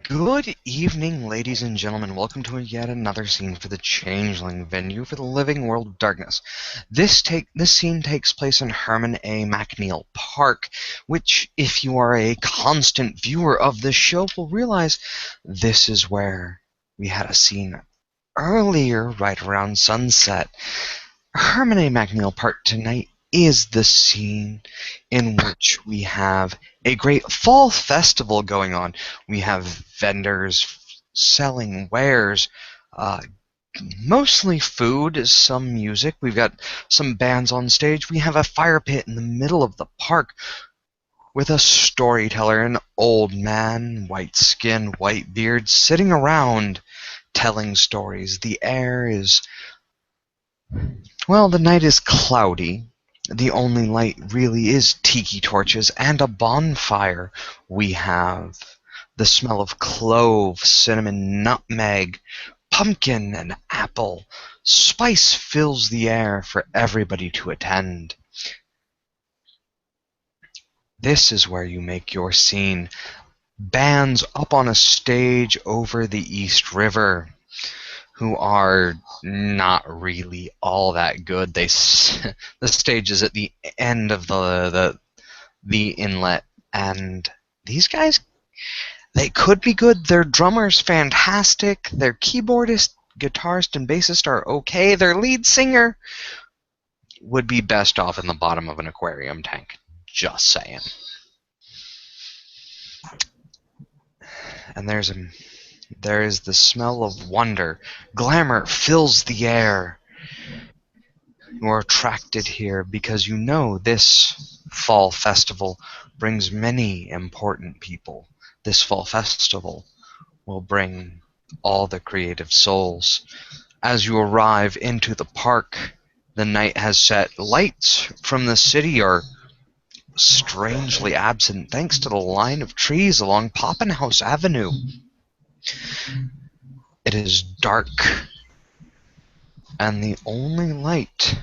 Good evening, ladies and gentlemen. Welcome to yet another scene for the Changeling venue for the living world of darkness. This scene takes place in Herman A. McNeil Park, which, if you are a constant viewer of this show, will realize this is where we had a scene earlier, right around sunset. Herman A. McNeil Park tonight is the scene in which we have a great fall festival going on. We have vendors selling wares, mostly food, some music. We've got some bands on stage. We have a fire pit in the middle of the park with a storyteller, an old man, white skin, white beard, sitting around telling stories. The air is, well, the night is cloudy. The only light really is tiki torches and a bonfire. We have the smell of clove, cinnamon, nutmeg, pumpkin, and apple. Spice fills the air for everybody to attend. This is where you make your scene. Bands up on a stage over the East River, who are not really all that good. The stage is at the end of the inlet, and these guys, they could be good. Their drummer's fantastic. Their keyboardist, guitarist, and bassist are okay. Their lead singer would be best off in the bottom of an aquarium tank. Just saying. And there is the smell of wonder. Glamour fills the air. You are attracted here because you know this fall festival brings many important people. This fall festival will bring all the creative souls. As you arrive into the park, the night has set. Lights from the city are strangely absent thanks to the line of trees along Poppenhouse Avenue. It is dark, and the only light,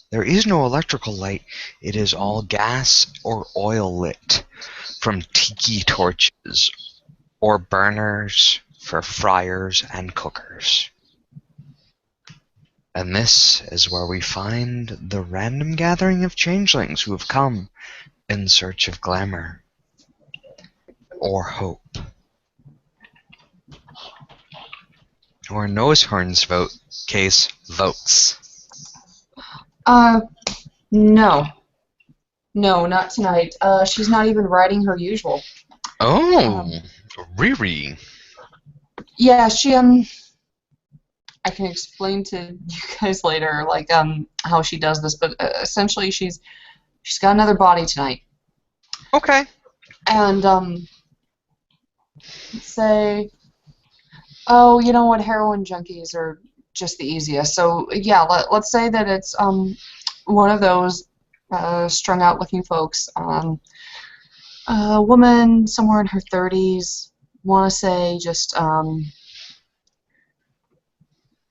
there is no electrical light, it is all gas or oil lit from tiki torches or burners for fryers and cookers. And this is where we find the random gathering of changelings who have come in search of glamour or hope. Or Nosehorn's case votes. No. No, not tonight. She's not even writing her usual. Oh, Riri. Yeah, she, I can explain to you guys later, like, how she does this, but essentially she's got another body tonight. Okay. And, say, oh, you know what, heroin junkies are just the easiest. So, yeah, let's say that it's, one of those strung out looking folks, a woman somewhere in her 30s, want to say just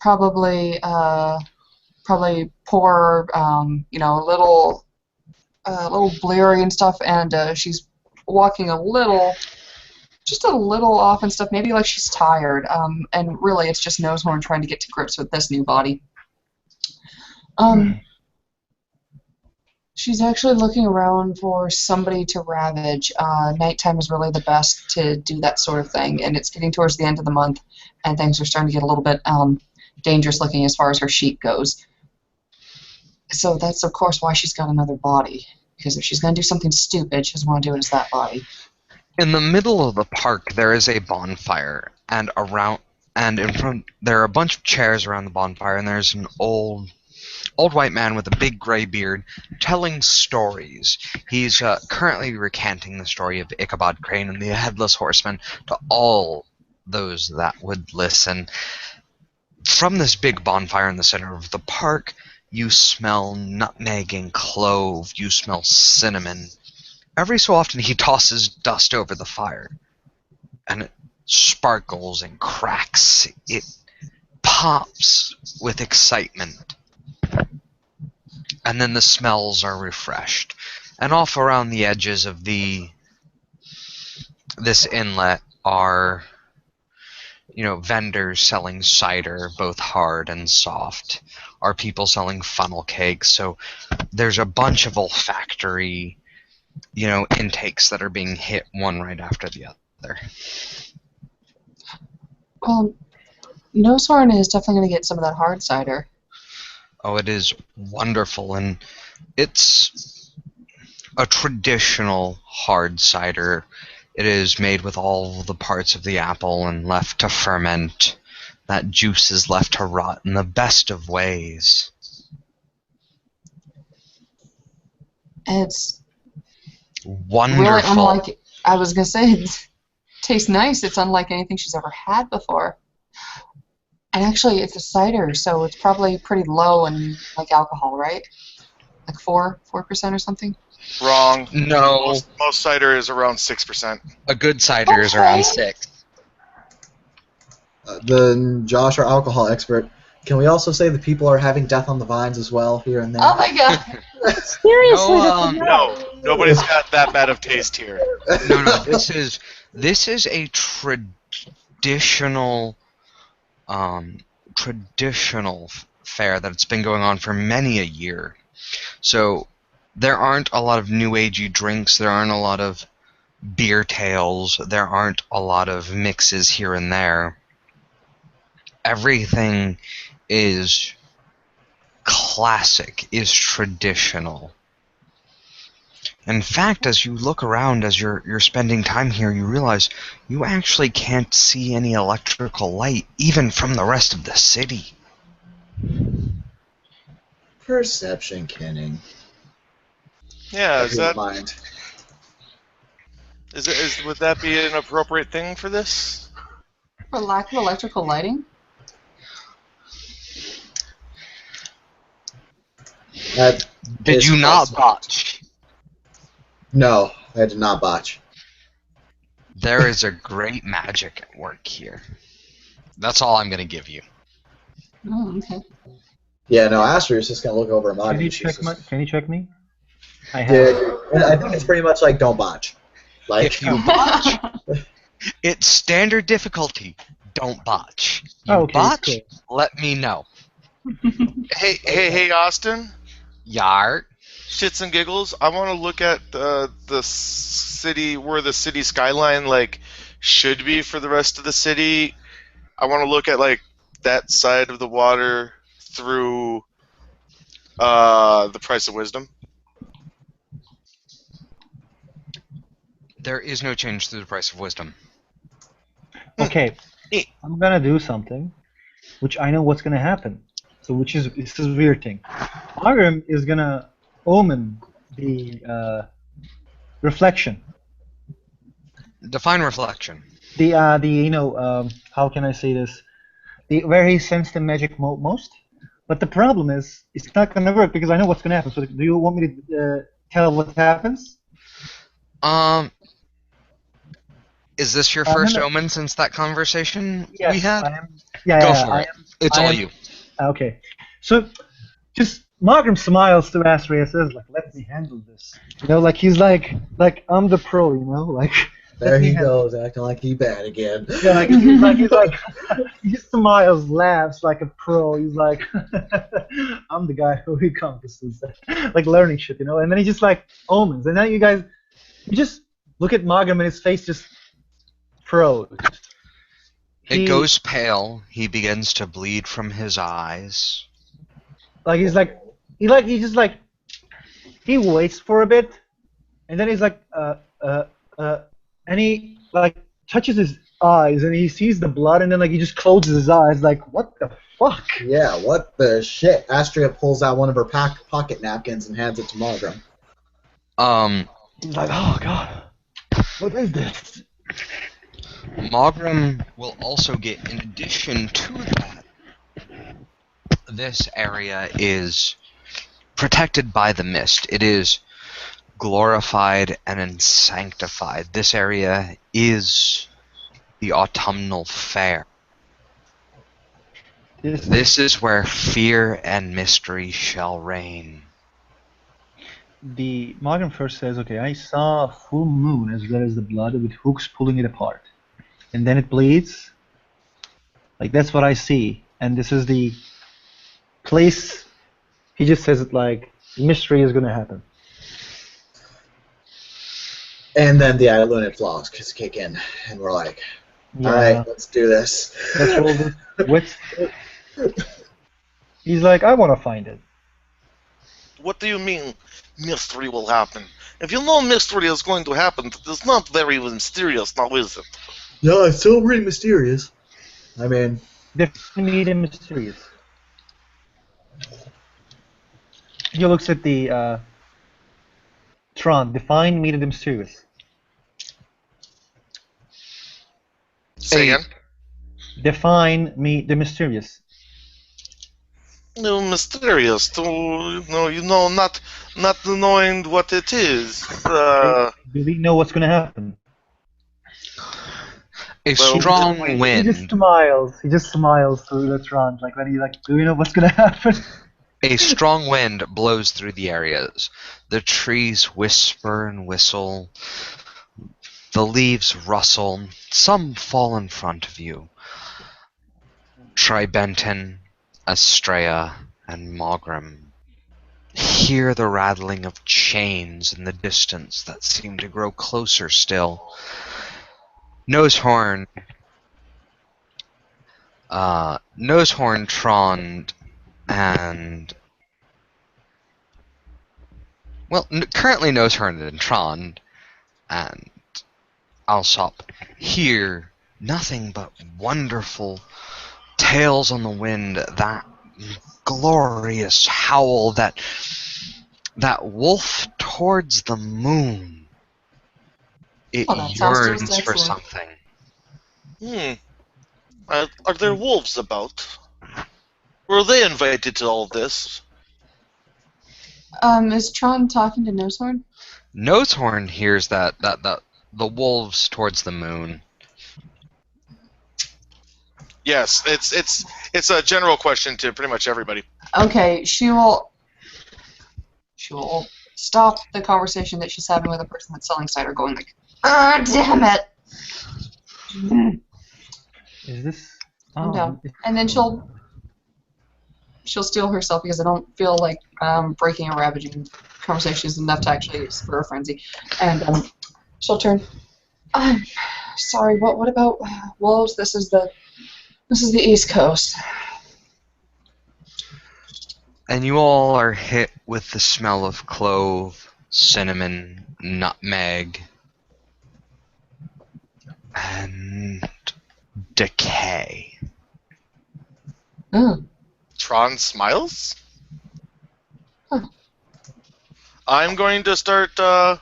probably poor, you know, a little bleary and stuff, and she's walking just a little off and stuff, maybe like she's tired, and really it's just Nosehorn trying to get to grips with this new body. She's actually looking around for somebody to ravage. Nighttime is really the best to do that sort of thing, and it's getting towards the end of the month, and things are starting to get a little bit dangerous looking as far as her sheet goes. So that's, of course, why she's got another body, because if she's going to do something stupid, she doesn't want to do it as that body. In the middle of the park, there is a bonfire, and in front there are a bunch of chairs around the bonfire, and there's an old white man with a big gray beard telling stories. He's currently recanting the story of Ichabod Crane and the Headless Horseman to all those that would listen. From this big bonfire in the center of the park, you smell nutmeg and clove. You smell cinnamon. Every so often he tosses dust over the fire, and it sparkles and cracks. It pops with excitement. And then the smells are refreshed. And off around the edges of this inlet are vendors selling cider, both hard and soft, are people selling funnel cakes. So there's a bunch of olfactory, intakes that are being hit one right after the other. Well, Nosorn is definitely going to get some of that hard cider. Oh, it is wonderful, and it's a traditional hard cider. It is made with all the parts of the apple and left to ferment. That juice is left to rot in the best of ways. It's Wonderful. really unlike, I was going to say, it tastes nice. It's unlike anything she's ever had before. And actually, it's a cider, so it's probably pretty low in like alcohol, right? Like 4% or something? Wrong. No. Most cider is around 6%. A good cider is around 6. Josh, our alcohol expert, can we also say the people are having death on the vines as well here and there? Oh my god! Seriously, No, nobody's got that bad of taste here. No. This is a traditional fair that's been going on for many a year. So there aren't a lot of new agey drinks. There aren't a lot of beer tales. There aren't a lot of mixes here and there. Everything is classic, is traditional. In fact, as you look around, as you're spending time here, you realize you actually can't see any electrical light, even from the rest of the city. Perception, Kenning. Yeah, Mind. Would that be an appropriate thing for this? For lack of electrical lighting? Did you not botch? No, I did not botch. There is a great magic at work here. That's all I'm going to give you. Oh, okay. Yeah, no, Astrid is just going to look over at Moggy. Can you check me? I have. Yeah, I think it's pretty much like don't botch. Like, If you botch, it's standard difficulty. Don't botch. You Oh, okay, botch, cool. let me know. Hey, Austin. Yart. Shits and giggles. I want to look at the city, where the city skyline should be for the rest of the city. I want to look at that side of the water through the price of wisdom. There is no change through the price of wisdom. Okay, I'm gonna do something, which I know what's gonna happen. So, this is a weird thing. Argrim is gonna omen the reflection. Define reflection. How can I say this? Where he sensed the magic most. But the problem is, it's not gonna work because I know what's gonna happen. So, do you want me to tell what happens? Is this your first omen since that conversation Yes, we had? I am. Yeah, Go yeah, for it. It's all you. Okay. So, just Margrim smiles to Astrid and says, let me handle this. He's like I'm the pro, there he goes, acting like he bad again. Yeah, he smiles, laughs like a pro. He's like, I'm the guy who encompasses learning shit, And then he just omens, and then you just look at Margrim and his face just froze. It goes pale. He begins to bleed from his eyes. He waits for a bit, and then he's and he touches his eyes, and he sees the blood, and then he just closes his eyes, what the fuck? Yeah, what the shit? Astria pulls out one of her pocket napkins and hands it to Margrim. He's like, oh god, what is this? Margrim will also get, in addition to that, this area is protected by the mist. It is glorified and sanctified. This area is the autumnal fair. This is where fear and mystery shall reign. The Margrim first says, okay, I saw a full moon as well as the blood with hooks pulling it apart. And then it bleeds, Like that's what I see, and this is the place. He just says it like mystery is gonna happen. And then the Aonides vlogs kick in, and we're like, Yeah. alright, let's do this. Let's roll this. What's He's like, I want to find it. What do you mean mystery will happen? If you know mystery is going to happen, it's not very mysterious, now is it? No, it's still pretty mysterious. I mean... Define the mysterious. He looks at the Tron. Define me the mysterious. Say again? Define me the mysterious. No, mysterious. Not knowing what it is. Do we know what's going to happen? A Well, strong He wind. just smiles. He just smiles through the Tron. Like when he like, do we know what's going to happen? A strong wind blows through the areas. The trees whisper and whistle. The leaves rustle. Some fall in front of you. Tribenton, Astrea, and Mogrim hear the rattling of chains in the distance that seem to grow closer still. Nosehorn, Tron, and... Well, currently Nosehorn and Tron and Alsop hear nothing but wonderful tales on the wind, that glorious howl, that wolf towards the moon. It Oh, that sounds yearns just for excellent. something. Are there wolves about? Were they invited to all this? Is Tron talking to Nosehorn? Nosehorn hears that the wolves towards the moon. Yes, it's a general question to pretty much everybody. Okay, she will stop the conversation that she's having with the person that's selling cider, going like, "Ah, damn it!" Is this? Calm down. And then she'll steel herself because I don't feel like breaking or ravaging conversation is enough to actually spur a frenzy. And she'll turn. I'm sorry. What about wolves? This is the East Coast. And you all are hit with the smell of clove, cinnamon, nutmeg, and decay. Mm. Tron smiles? Huh. I'm going to start, I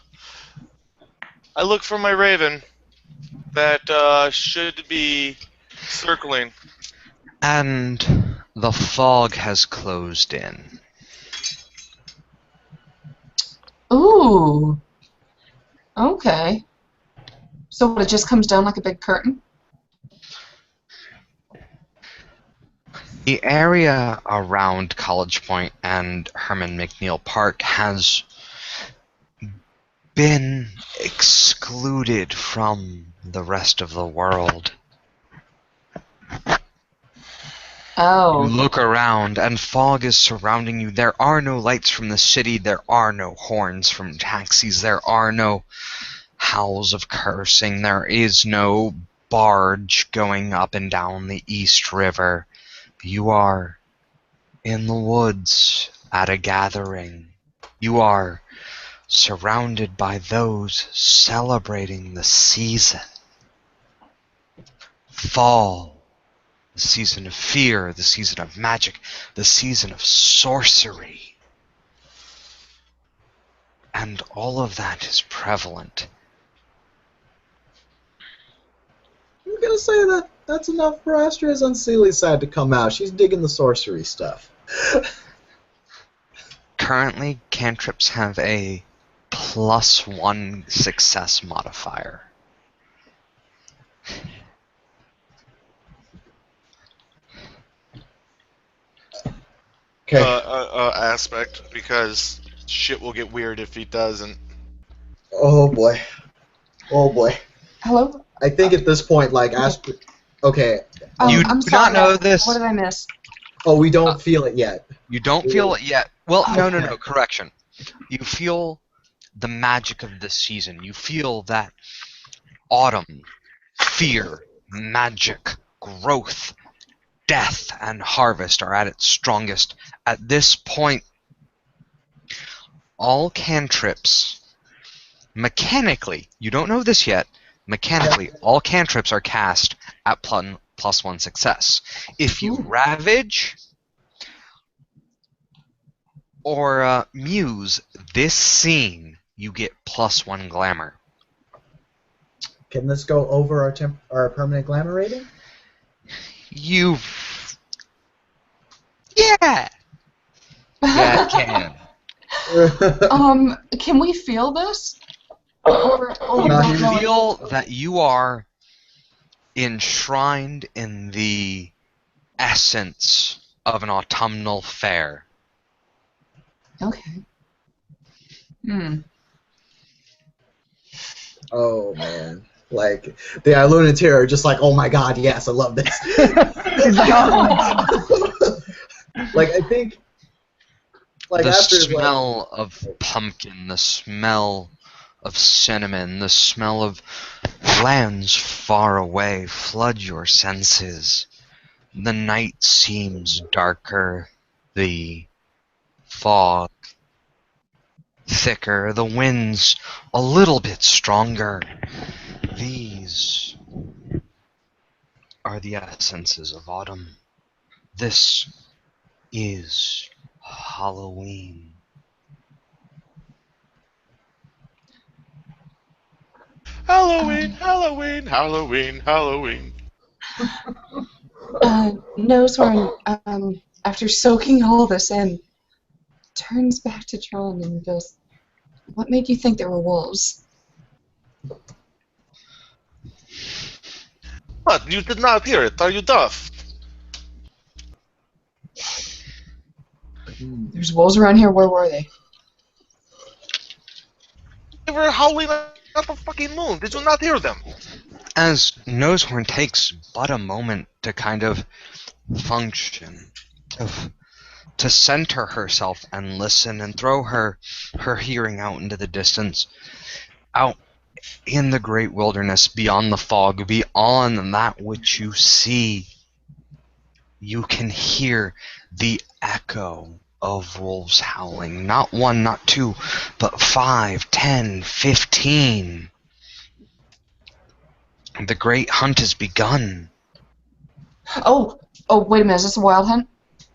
look for my raven that should be circling. And the fog has closed in. Ooh. Okay. So what, it just comes down like a big curtain? The area around College Point and Herman McNeil Park has been excluded from the rest of the world. Oh. You look around and fog is surrounding you. There are no lights from the city. There are no horns from taxis. There are no howls of cursing. There is no barge going up and down the East River. You are in the woods at a gathering. You are surrounded by those celebrating the season. Fall. The season of fear, the season of magic, the season of sorcery. And all of that is prevalent. I'm gonna say that that's enough for Astra's on Celia's side to come out. She's digging the sorcery stuff. Currently, cantrips have a +1 success modifier. Okay. Aspect, because shit will get weird if he doesn't. Oh boy. Oh boy. Hello? I think at this point, like Astra. Okay. You I'm do sorry, not know guys. this. What did I miss? Oh, we don't feel it yet. You don't feel it yet. Well, no, Okay. correction. You feel the magic of this season. You feel that autumn, fear, magic, growth, death, and harvest are at its strongest. At this point, all cantrips, mechanically, you don't know this yet, mechanically, all cantrips are cast at +1 success. If you ravage or muse this scene, you get +1 glamour. Can this go over our permanent glamour rating? You... Yeah! Yeah, it can. Can we feel this? Or we Not don't You know? feel that you are enshrined in the essence of an autumnal fair. Okay. Oh man. Like the Aonides are just like, oh my god, yes, I love this. He's like, oh my god. Like I think, like The after smell of pumpkin, the smell of cinnamon, the smell of lands far away flood your senses. The night seems darker, the fog thicker, the winds a little bit stronger. These are the essences of autumn. This is Halloween. Halloween, Halloween, Halloween, Halloween. Nosehorn, after soaking all this in, turns back to Tron and goes, "What made you think there were wolves?" What? You did not hear it. Are you deaf? There's wolves around here. Where were they? They were howling at the fucking moon. Did you not hear them? As Nosehorn takes but a moment to kind of function, to center herself and listen and throw her hearing out into the distance, out in the great wilderness, beyond the fog, beyond that which you see, you can hear the echo of wolves howling. Not one, not two, but 5, 10, 15. The great hunt has begun. Oh, wait a minute. Is this a wild hunt?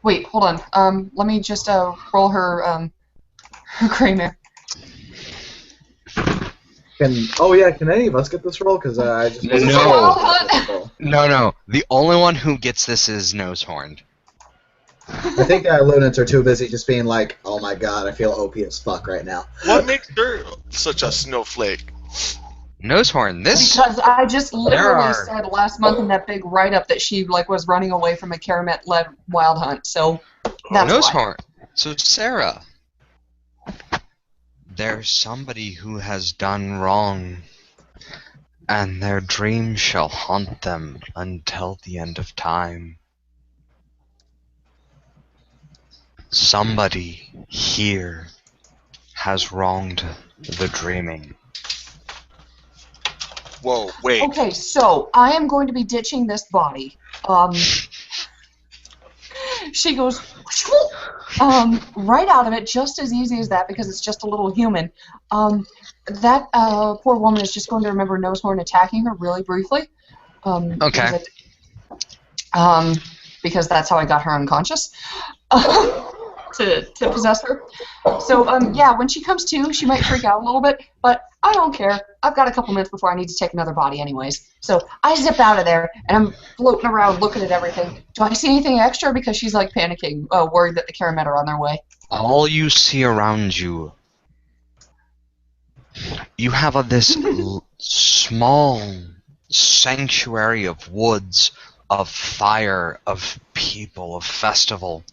Wait, hold on. Let me just roll her gray mare. Can any of us get this roll? Because I just This is a No. wild hunt. No. The only one who gets this is Nosehorn. I think the Aonides are too busy just being like, oh my god, I feel OP as fuck right now. What makes her such a snowflake? Nosehorn, this... Because I just literally are- said last month in that big write-up that she was running away from a Karamet-led wild hunt. So that's why. Nosehorn. So, Sarah, there's somebody who has done wrong, and their dream shall haunt them until the end of time. Somebody here has wronged the dreaming. Whoa, wait. Okay, so I am going to be ditching this body. She goes right out of it, just as easy as that, because it's just a little human. That poor woman is just going to remember Nosehorn attacking her really briefly. Okay. Because that's how I got her unconscious. To possess her. So, yeah, when she comes to, she might freak out a little bit, but I don't care. I've got a couple minutes before I need to take another body anyways. So I zip out of there, and I'm floating around looking at everything. Do I see anything extra? Because she's, like, panicking, worried that the Karamet are on their way. All you see around you, you have this small sanctuary of woods, of fire, of people, of festival.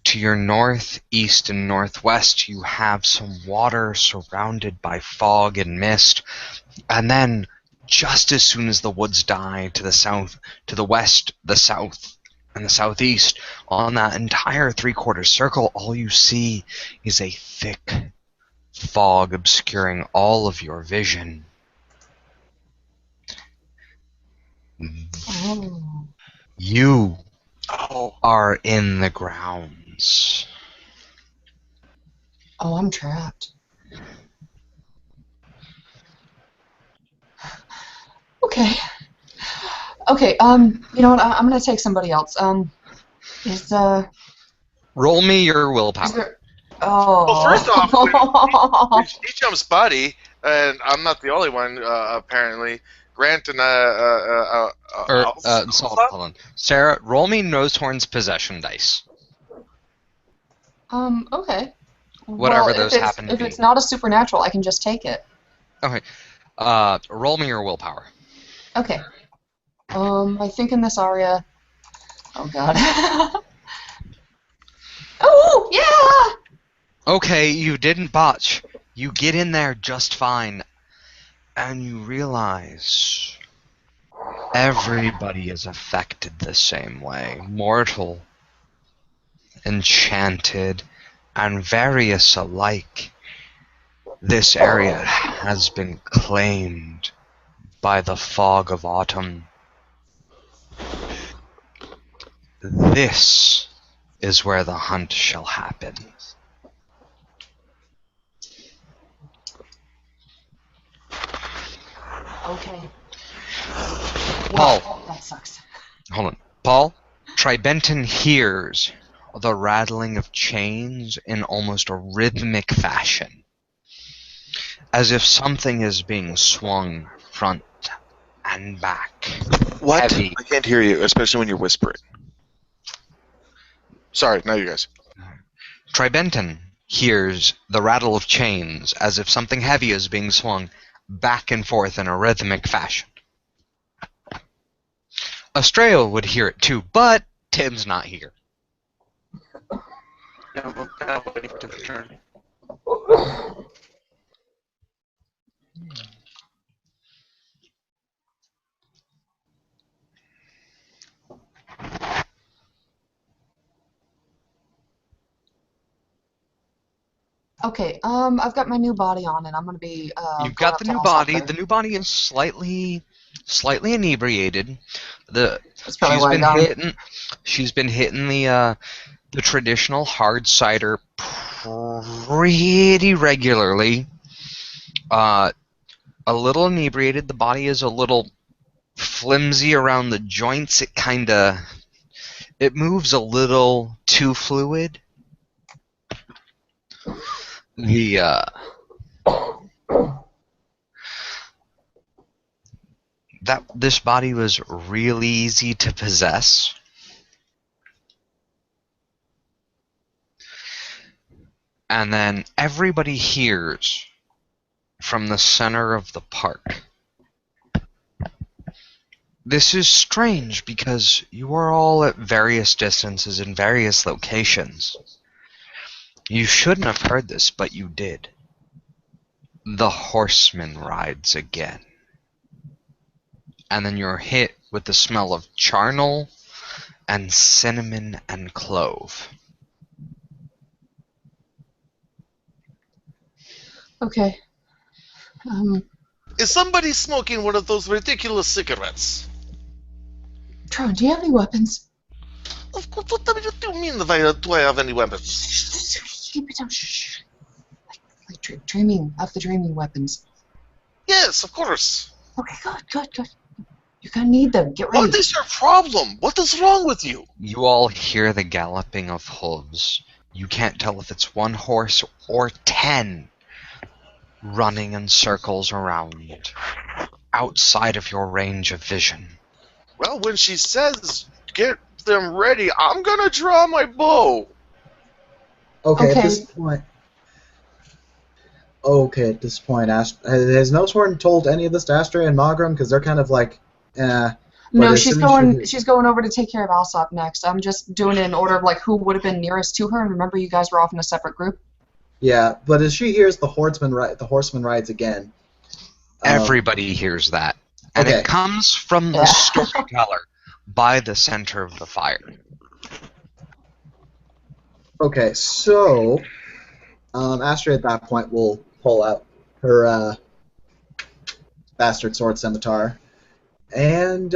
To your north, east, and northwest, you have some water surrounded by fog and mist. And then, just as soon as the woods die to the south, to the west, the south, and the southeast, on that entire three-quarter circle, all you see is a thick fog obscuring all of your vision. Oh. You are in the grounds. Oh, I'm trapped. Okay. Okay, you know what? I'm gonna take somebody else. Is Roll me your willpower. Is there... Oh. Well, first off, he jumps body, and I'm not the only one, apparently. Grant and Hold on. Sarah, roll me Nosehorn's possession dice. Okay. Whatever well, those happen to be. If it's not a supernatural, I can just take it. Okay. Roll me your willpower. Okay. I think in this area... Oh, God. Oh, yeah! Okay, you didn't botch. You get in there just fine. And you realize everybody is affected the same way. Mortal, enchanted, and various alike. This area has been claimed by the fog of autumn. This is where the hunt shall happen. Okay. Paul. Wow, that sucks. Hold on. Paul, Tribenton hears the rattling of chains in almost a rhythmic fashion, as if something is being swung front and back. What? Heavy. I can't hear you, especially when you're whispering. Sorry, now you guys. Tribenton hears the rattle of chains as if something heavy is being swung back and forth in a rhythmic fashion. Estrella would hear it too, but Tim's not here. Yeah, we're kind of waiting for the turn. Okay, I've got my new body on, and I'm gonna be. You've going got up the to new Alsop body. there. The new body is slightly inebriated. That's probably why I got him. She's been hitting the traditional hard cider pretty regularly. A little inebriated. The body is a little flimsy around the joints. It moves a little too fluid. This body was real easy to possess. And then everybody hears from the center of the park. This is strange because you are all at various distances in various locations. You shouldn't have heard this, but you did. The horseman rides again. And then you're hit with the smell of charnel and cinnamon and clove. Okay. Is somebody smoking one of those ridiculous cigarettes? Tron, do you have any weapons? Of course, what do you mean do I have any weapons? Keep it down. Shh. Like dreaming of the dreaming weapons. Yes, of course. Okay, good. You're gonna need them. Get ready. What is your problem? What is wrong with you? You all hear the galloping of hooves. You can't tell if it's one horse or 10 running in circles around, outside of your range of vision. Well, when she says get them ready, I'm gonna draw my bow. Okay, Okay. at this point, has Nosehorn told any of this to Astray and Magram? Because they're kind of like, No, as she's soon as going. She's going over to take care of Alsop next. I'm just doing it in order of like who would have been nearest to her. And remember, you guys were off in a separate group. Yeah, but as she hears the horseman rides again. Everybody hears that. And Okay. it comes from the storyteller by the center of the fire. Okay, so Astrid at that point will pull out her bastard sword scimitar, and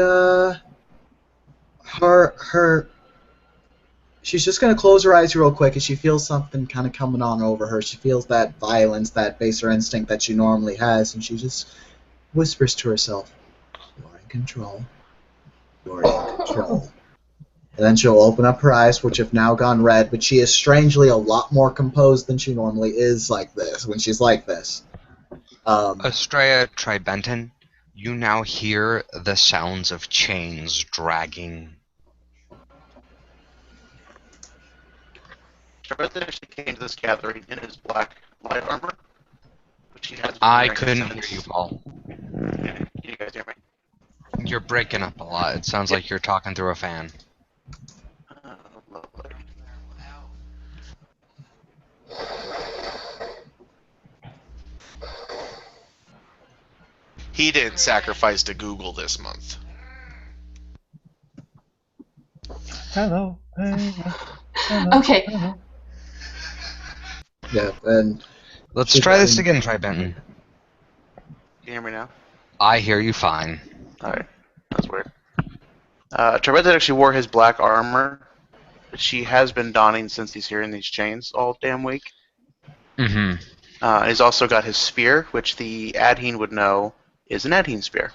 she's just gonna close her eyes real quick, and she feels something kind of coming on over her. She feels that violence, that baser instinct that she normally has, and she just whispers to herself, "You're in control. You're in control." And then she'll open up her eyes, which have now gone red, but she is strangely a lot more composed than she normally is like this, when she's like this. Estrella Tribenton, you now hear the sounds of chains dragging. Treachery actually came to this gathering in his black light armor, which he has been I wearing couldn't since- hear you, Paul. Can you guys hear me? You're breaking up a lot. It sounds like you're talking through a fan. Lovely. He didn't sacrifice to Google this month. Hello. Hey, hello. Okay. Hello. Yeah, and Let's She's try this fine. again, Tribenton. Can you hear me now? I hear you fine. Alright, that's weird. Treachery actually wore his black armor, which she has been donning since he's hearing these chains all damn week. Mm-hmm. He's also got his spear, which the Adhene would know is an Adhene spear.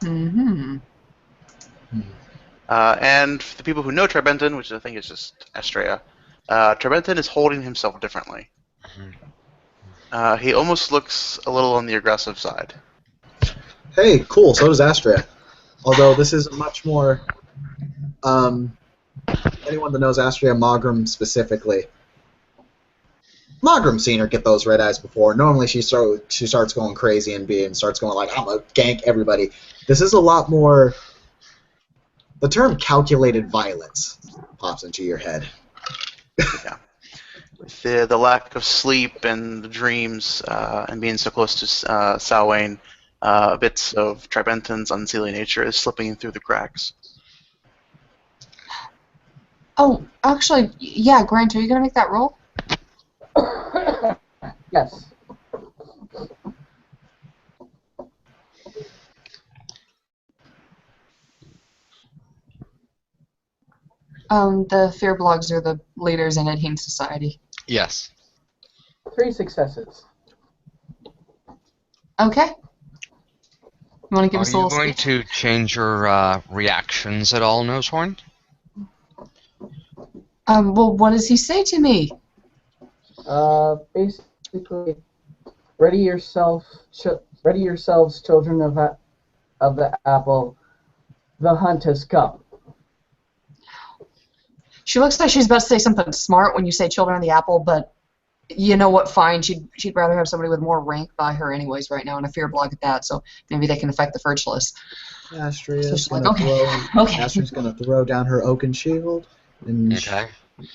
Mm-hmm. And for the people who know Trebenton, which I think is just Estrella, Trebenton is holding himself differently. He almost looks a little on the aggressive side. hey, cool, so does Astria. Although this is much more... anyone that knows Astria Magram specifically, Magram's seen her get those red eyes before. Normally she starts going crazy and starts going like, I'm gonna gank everybody. This is a lot more... The term calculated violence pops into your head. Yeah. With the lack of sleep and the dreams and being so close to Salwain, bits of Trebenton's unseelie nature is slipping through the cracks. Oh, actually, yeah, Grant, are you gonna make that roll? Yes. The Fir-Bhlogs are the leaders in Adhene Society. Yes. 3 successes. Okay. You want to give Are us a you little going speech? to change your reactions at all, Nosehorn? Well, what does he say to me? Basically, ready yourselves, children of the apple. The hunt has come. She looks like she's about to say something smart when you say children of the apple, but you know what, fine. She'd rather have somebody with more rank by her anyways right now, and a Fir-Bhlog at that, so maybe they can affect the Fir-Bhlogs. Astria's So she's gonna like, okay. Astria's gonna throw down her oaken shield, and Okay. she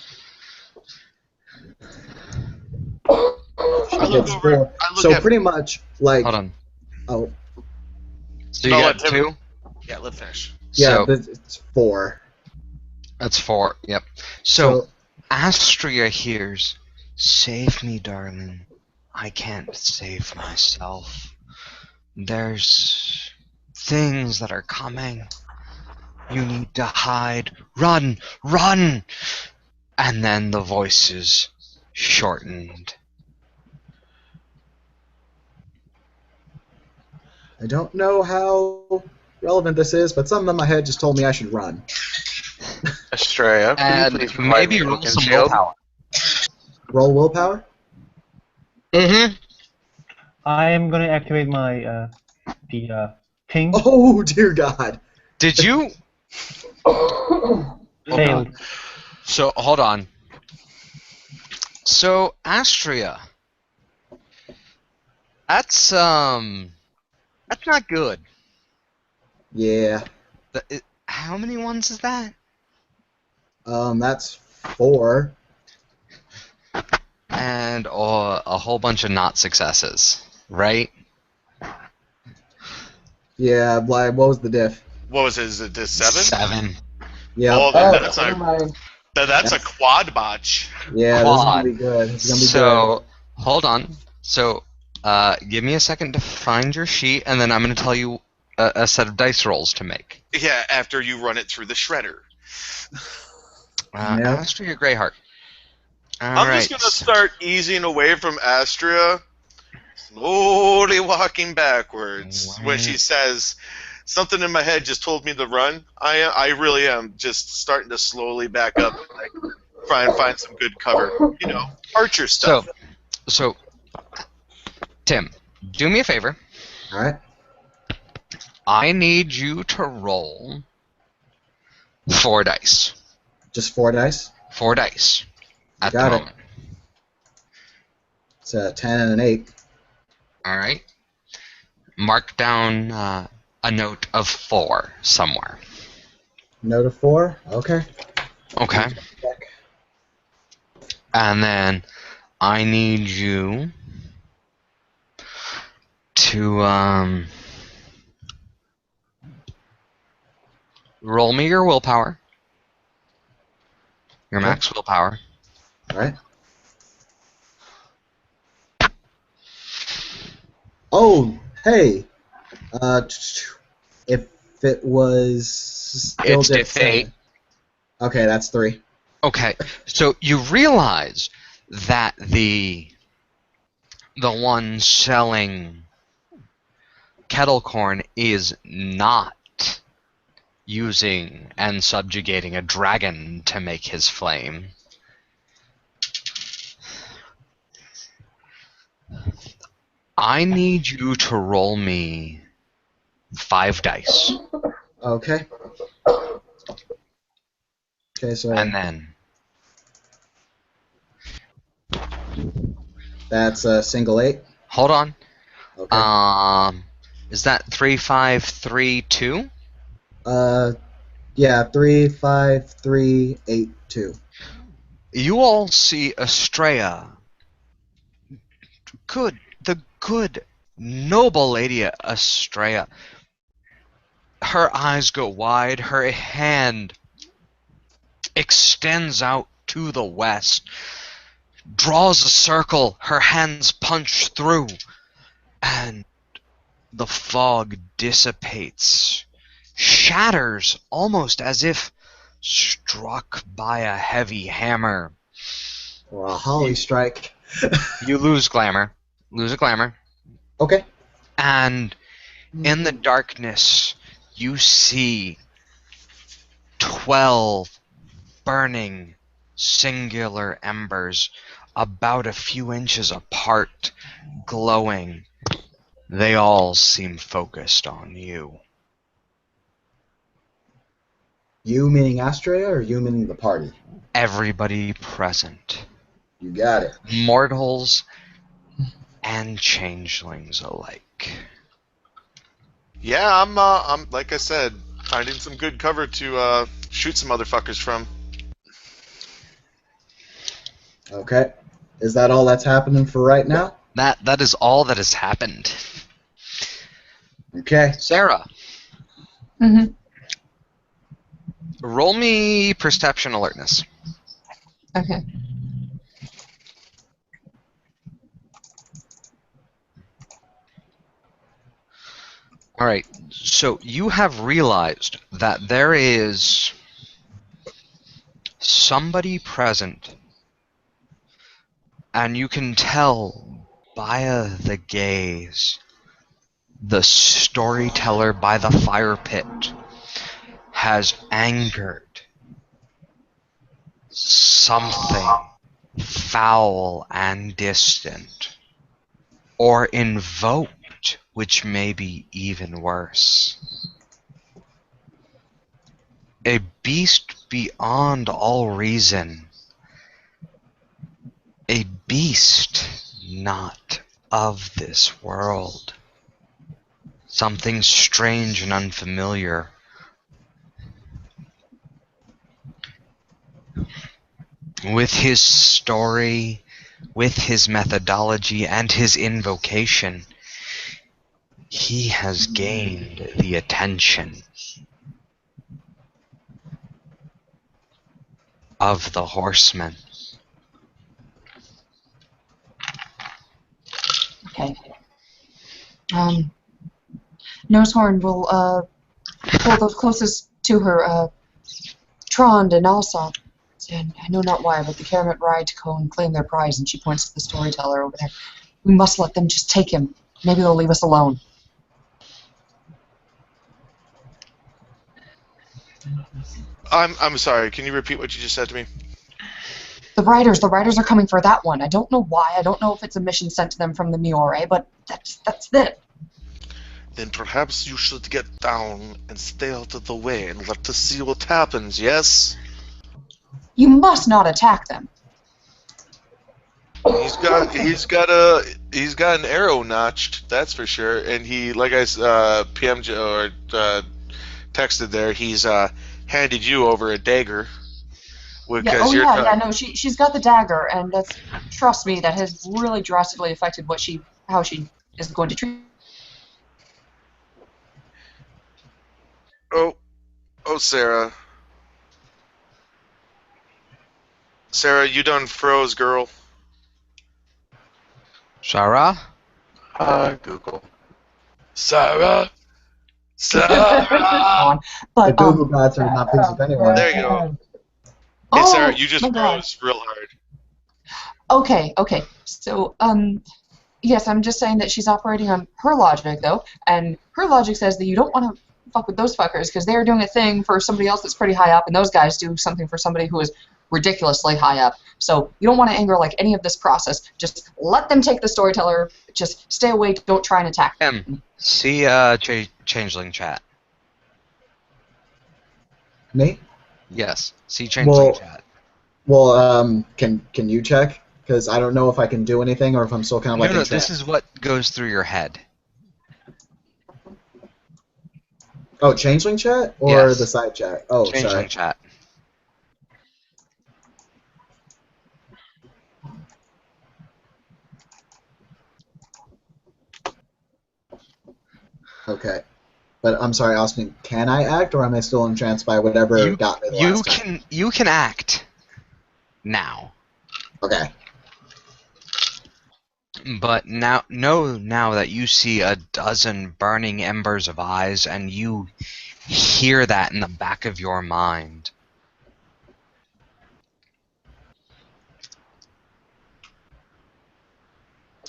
I look gets over. 4. I look So at. pretty much like Hold on. oh So you No, got let Tim- 2? Yeah, let finish. yeah, So it's 4. that's 4. Yep. So Astria hears, "Save me, darling. I can't save myself. There's things that are coming. You need to hide. Run! Run!" And then the voice is shortened. I don't know how relevant this is, but something in my head just told me I should run. Estrella, could you And please provide maybe me roll oaken some shield? willpower. Roll willpower? Mm-hmm. I am going to activate my the ping. Oh dear God! Did you? Failed. So, hold on. So, Astria. That's not good. Yeah. How many ones is that? That's 4. And a whole bunch of not successes, right? Yeah, like, what was the diff? What was it? Is it this 7? 7. Yeah. Oh, Oh, that's never a mind. that's a quad botch. Yeah, this is gonna Quad. be good. It's gonna be So, hold on. So, give me a second to find your sheet, and then I'm going to tell you a set of dice rolls to make. Yeah, after you run it through the shredder. Yep. Astria Greyheart. I'm just gonna start easing away from Astria, slowly walking backwards. When she says something in my head just told me to run, I really am just starting to slowly back up and like try and find some good cover. You know, archer stuff. So, Tim, do me a favor. All right. I need you to roll 4 dice. Just 4 dice. 4 dice. At Got the it. moment. It's a 10 and an 8. All right. Mark down a note of 4 somewhere. Note of 4. Okay. Okay. And then I need you to roll me your willpower. Your Okay. max willpower. All right. Oh, hey. If it was still It's diff 8. Okay, that's 3. Okay, so you realize that the one selling kettle corn is not using and subjugating a dragon to make his flame. I need you to roll me 5 dice. Okay. Okay, so And then that's a single 8. hold on. Okay. Is that 3, 5, 3, 2? Yeah, 3, 5, 3, 8, 2. You all see Estrella. The good, noble lady Estrella. Her eyes go wide, her hand extends out to the west, draws a circle, her hands punch through, and the fog dissipates, shatters almost as if struck by a heavy hammer. Or a holly strike. You lose glamour. Lose a glamour. Okay. And in the darkness, you see 12 burning singular embers about a few inches apart, glowing. They all seem focused on you. You meaning Astrea or you meaning the party? Everybody present. You got it. Mortals and changelings alike. Yeah, I'm like I said, finding some good cover to shoot some motherfuckers from. Okay. Is that all that's happening for right now? That is all that has happened. Okay. Sarah, Mm-hmm. roll me perception alertness. Okay. All right, so you have realized that there is somebody present, and you can tell by the gaze, the storyteller by the fire pit has angered something foul and distant, or invoked, which may be even worse. A beast beyond all reason. A beast not of this world. Something strange and unfamiliar. With his story, with his methodology, and his invocation, He has gained the attention of the horsemen. Okay. Nosehorn will pull the closest to her, Trond and Alsop. And I know not why, but the Karamit ride to go and claim their prize, and she points to the storyteller over there. We must let them just take him. Maybe they'll leave us alone. I'm sorry. Can you repeat what you just said to me? The riders are coming for that one. I don't know why. I don't know if it's a mission sent to them from the Moirae, but that's it. Then perhaps you should get down and stay out of the way and let us see what happens. Yes. You must not attack them. He's got an arrow notched. That's for sure. And he, like I PM'd or texted there, he's handed you over a dagger. Because No, she's got the dagger, and that's, trust me, that has really drastically affected how she is going to treat. Oh, Sarah. Sarah, you done froze, girl. Shara? Google. Sarah. on. But The Google gods are not pleased with anyone. There you go. Hey, Sarah, you just froze real hard. Okay. So, yes, I'm just saying that she's operating on her logic, though, and her logic says that you don't want to fuck with those fuckers because they're doing a thing for somebody else that's pretty high up, and those guys do something for somebody who is ridiculously high up. So you don't want to anger like any of this process. Just let them take the storyteller. Just stay away. Don't try and attack them. See Changeling chat. Me? Yes. See Changeling chat. Well, can you check? Because I don't know if I can do anything or if I'm still kind of like. No, this is what goes through your head. Oh, Changeling chat or Yes. the side chat? Oh, Changeling sorry. chat. Okay. But I'm sorry, Austin, can I act or am I still entranced by whatever got me the last time? You can act now. Okay. But now that you see a dozen burning embers of eyes and you hear that in the back of your mind.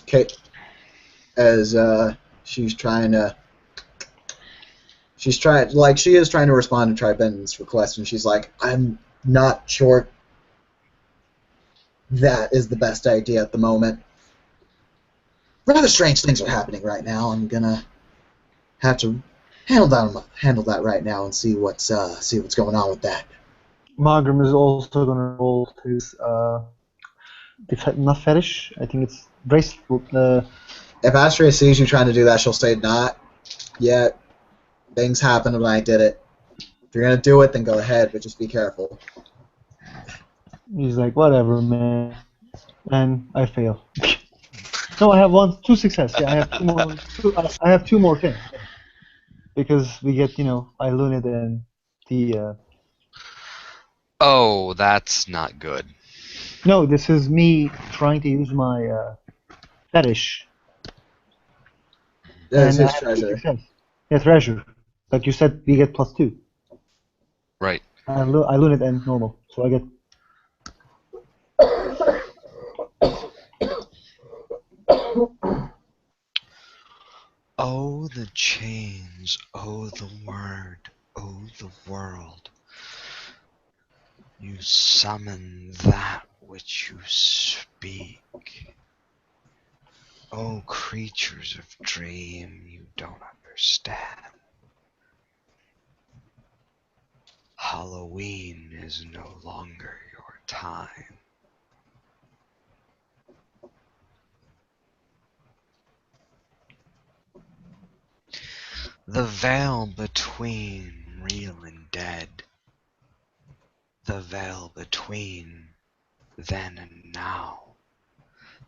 Okay. As she is trying to respond to Triben's request, and she's like, I'm not sure that is the best idea at the moment. Rather strange things are happening right now. I'm gonna have to handle that right now and see what's going on with that. Margrim is also going to roll his not fetish. I think it's bracelet. If Astria sees you trying to do that, she'll say, not yet. Things happened when I did it. If you're going to do it, then go ahead, but just be careful. He's like, whatever, man. And I fail. No, I have two success. Yeah, I have two more. I have two more things. Because we get, Aonides and the... Oh, that's not good. No, this is me trying to use my fetish. That's his treasure. Yeah, treasure. Like you said, we get +2. Right. Aonides and normal, so I get... Oh, the chains, oh, the word, oh, the world. You summon that which you speak. Oh, creatures of dream, you don't understand. Halloween is no longer your time. The veil between real and dead. The veil between then and now,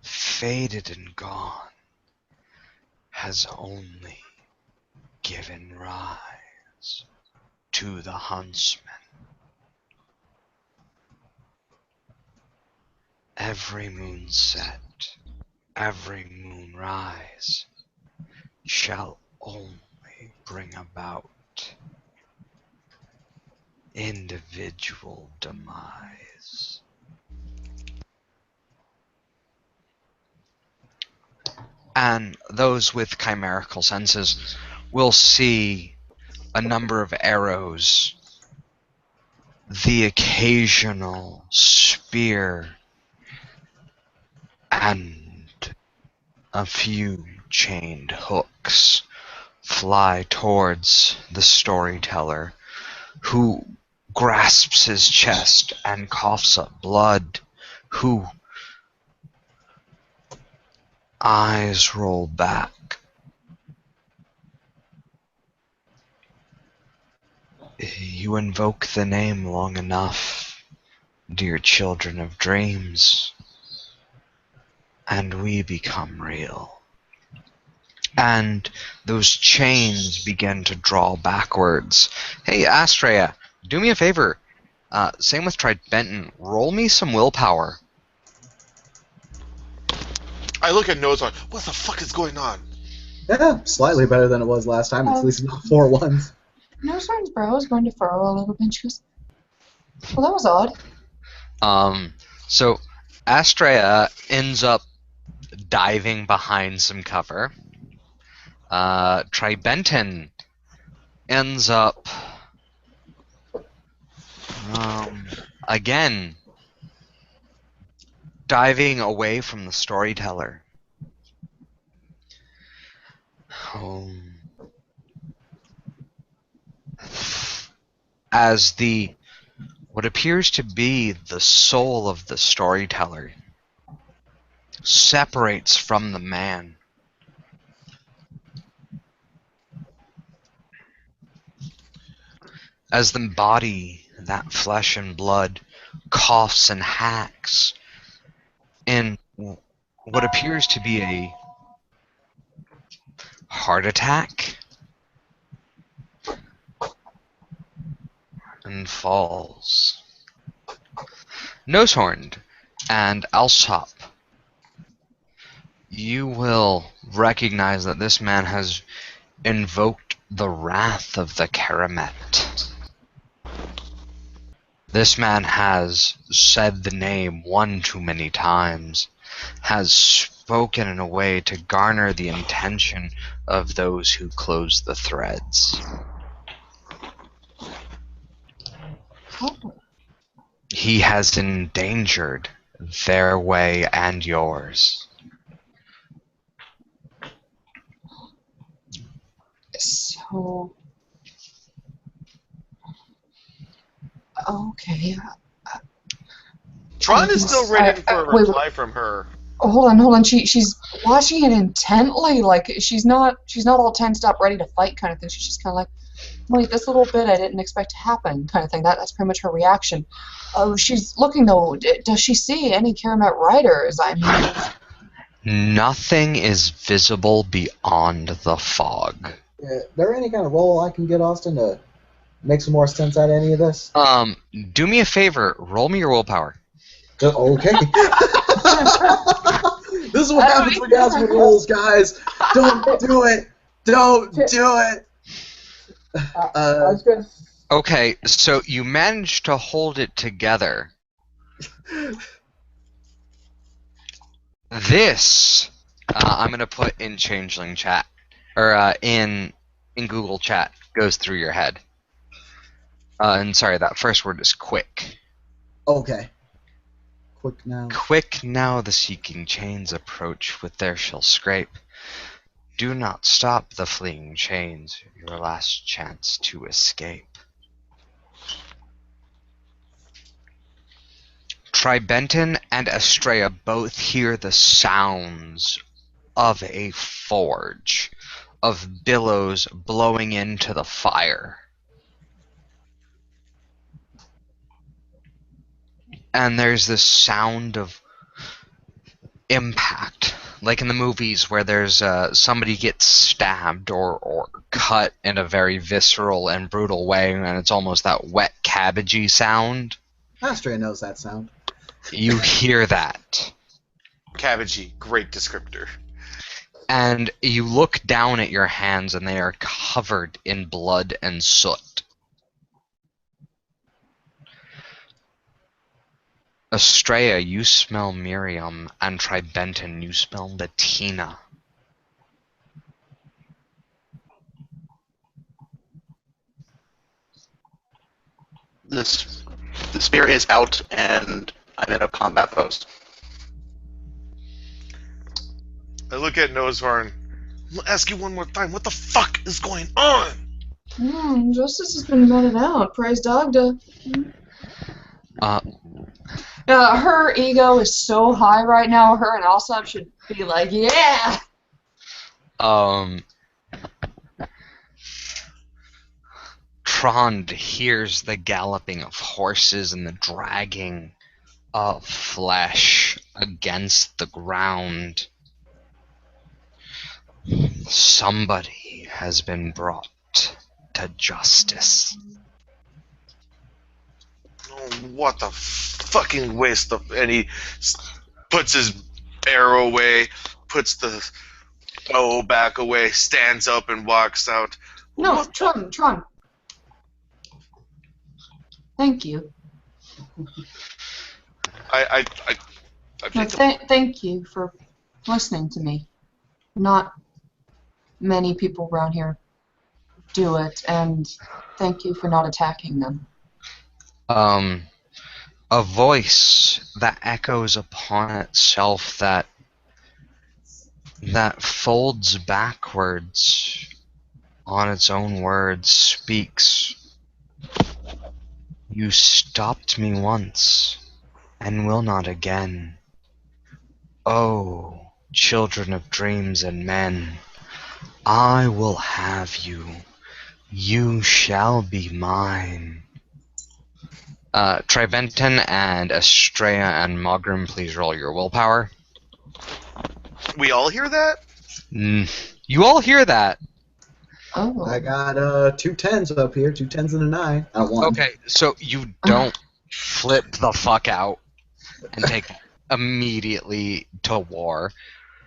faded and gone, has only given rise to the huntsman. Every moon set, every moon rise shall only bring about individual demise. And those with chimerical senses will see a number of arrows, the occasional spear, and a few chained hooks fly towards the storyteller, who grasps his chest and coughs up blood, who eyes roll back. You invoke the name long enough, dear children of dreams, and we become real. And those chains begin to draw backwards. Hey, Astrea, do me a favor. Same with Tribenton. Roll me some willpower. I look at Nozon. What the fuck is going on? Yeah, slightly better than it was last time. It's at least not 4 ones. Noseworm's brow is going to furrow a little bit. She goes, well, that was odd. So Astrea ends up diving behind some cover. Tribenton ends up again diving away from the storyteller. As what appears to be the soul of the storyteller separates from the man. As the body, that flesh and blood, coughs and hacks in what appears to be a heart attack, and falls. Nosehorned and Alsop, you will recognize that this man has invoked the wrath of the Karamet. This man has said the name one too many times, has spoken in a way to garner the attention of those who close the threads. He has endangered their way and yours. So, okay. Tron is still waiting for a wait, reply from her. Hold on. She's watching it intently. Like she's not all tensed up, ready to fight, kind of thing. She's just kind of like, wait, this little bit I didn't expect to happen, kind of thing. That's pretty much her reaction. She's looking though. Does she see any Karamet riders? I mean, nothing is visible beyond the fog. There any kind of roll I can get, Austin, to make some more sense out of any of this? Do me a favor. Roll me your willpower. Okay. This is what happens when you ask for rolls, guys. Don't do it. Don't do it. I was going to... Okay, so you managed to hold it together. This, I'm going to put in Changeling chat, or in Google chat, goes through your head. And sorry, that first word is quick. Okay. Quick now. Quick now the seeking chains approach, with their shall scrape. Do not stop the fleeing chains, your last chance to escape. Tribenton and Astrea both hear the sounds of a forge, of billows blowing into the fire. And there's this sound of impact, like in the movies where there's somebody gets stabbed or cut in a very visceral and brutal way, and it's almost that wet cabbagey sound. Astria knows that sound. You hear that. Cabbagey, great descriptor. And you look down at your hands, and they are covered in blood and soot. Estrella, you smell Miriam, and Tribenton, you smell Latina. The spear is out, and I'm in a combat post. I look at Nosehorn. I'll ask you one more time. What the fuck is going on? Justice has been meted out. Praise Dogda. Her ego is so high right now. Her and Alsop should be like, yeah. Trond hears the galloping of horses and the dragging of flesh against the ground. Somebody has been brought to justice. Oh, what the fucking waste of... And he puts his arrow away, puts the bow back away, stands up and walks out. No, Tron. Thank you. I No, thank you for listening to me. Not many people around here do it, and thank you for not attacking them. A voice that echoes upon itself, that folds backwards on its own words, speaks. You stopped me once, and will not again. Oh, children of dreams and men, I will have you. You shall be mine. Tribenton and Estrella and Mogrim, please roll your willpower. We all hear that? You all hear that. Oh. I got 2 10s up here, 2 10s and a 9. I won. Okay, so you don't flip the fuck out and take immediately to war.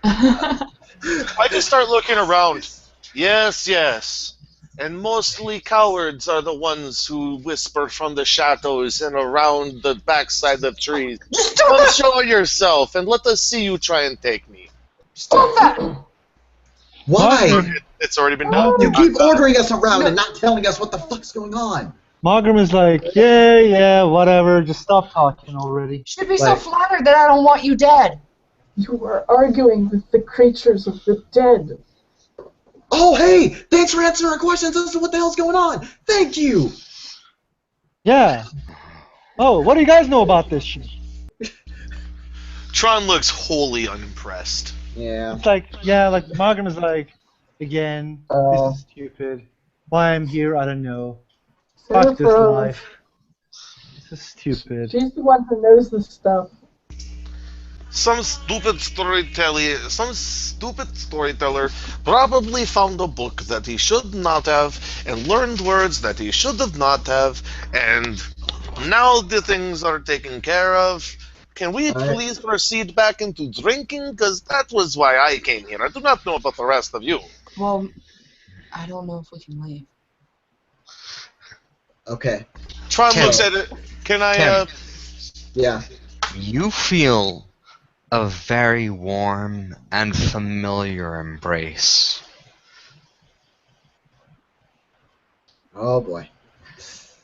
I just start looking around. Yes. And mostly cowards are the ones who whisper from the shadows and around the backside of trees. Come show yourself and let us see you try and take me. Stop that! Why? It's already been done. You keep ordering us around and not telling us what the fuck's going on. Mogrim is like, yeah, whatever, just stop talking already. Should be so flattered that I don't want you dead. You are arguing with the creatures of the dead. Oh, hey! Thanks for answering our questions as to what the hell's going on. Thank you. Yeah. Oh, what do you guys know about this shit? Tron looks wholly unimpressed. Yeah. It's like, Mogrim is like, again, this is stupid. Why I'm here, I don't know. Fuck this life. This is stupid. She's the one who knows this stuff. Some stupid storyteller probably found a book that he should not have and learned words that he should have not have, and now the things are taken care of. Can we please proceed back into drinking? Because that was why I came here. I do not know about the rest of you. Well, I don't know if we can leave. Okay. Tron Tim. looks at it. Can I, Yeah. You feel a very warm and familiar embrace. Oh, boy.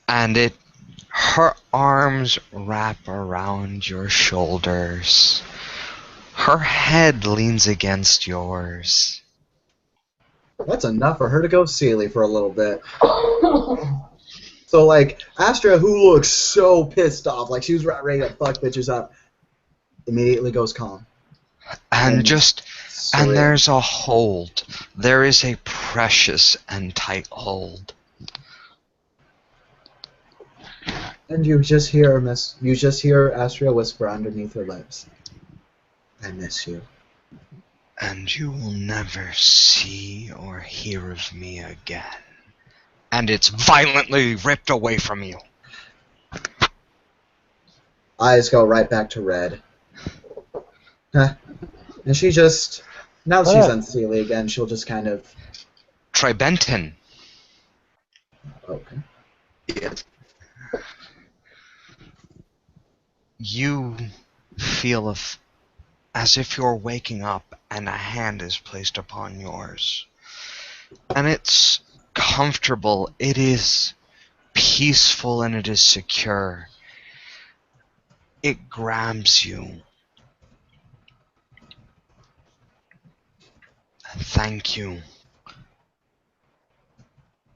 And her arms wrap around your shoulders. Her head leans against yours. That's enough for her to go Sealy for a little bit. So, like, Astra, who looks so pissed off, like she was ready to fuck bitches up, immediately goes calm. And serene. there's a hold. There is a precious and tight hold. And you just hear Astria whisper underneath her lips, I miss you. And you will never see or hear of me again. And it's violently ripped away from you. Eyes go right back to red. Huh. And she just... Now that she's unseelie again, she'll just kind of... Tribenton. Okay. Yes. You feel as if you're waking up and a hand is placed upon yours. And it's comfortable, it is peaceful, and it is secure. It grabs you. Thank you.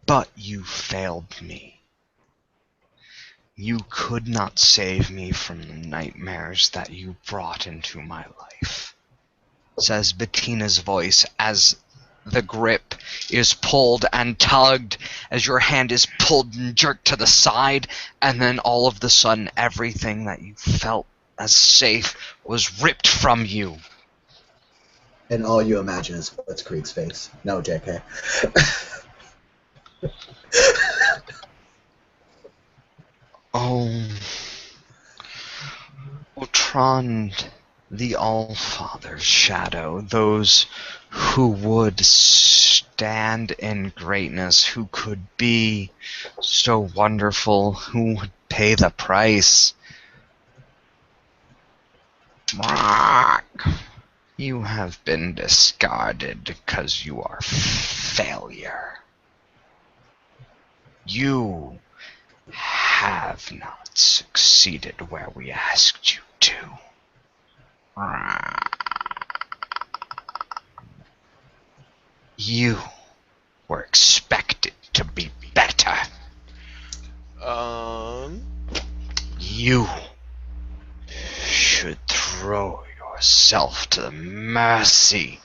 But you failed me. You could not save me from the nightmares that you brought into my life, says Bettina's voice as the grip is pulled and tugged, as your hand is pulled and jerked to the side, and then all of the sudden everything that you felt as safe was ripped from you. And all you imagine is Blitzkrieg's face. No, JK. Oh, Tron, the All-Father's shadow, those who would stand in greatness, who could be so wonderful, who would pay the price. You have been discarded because you are failure. You have not succeeded where we asked you to. You were expected to be better. You should throw yourself to the mercy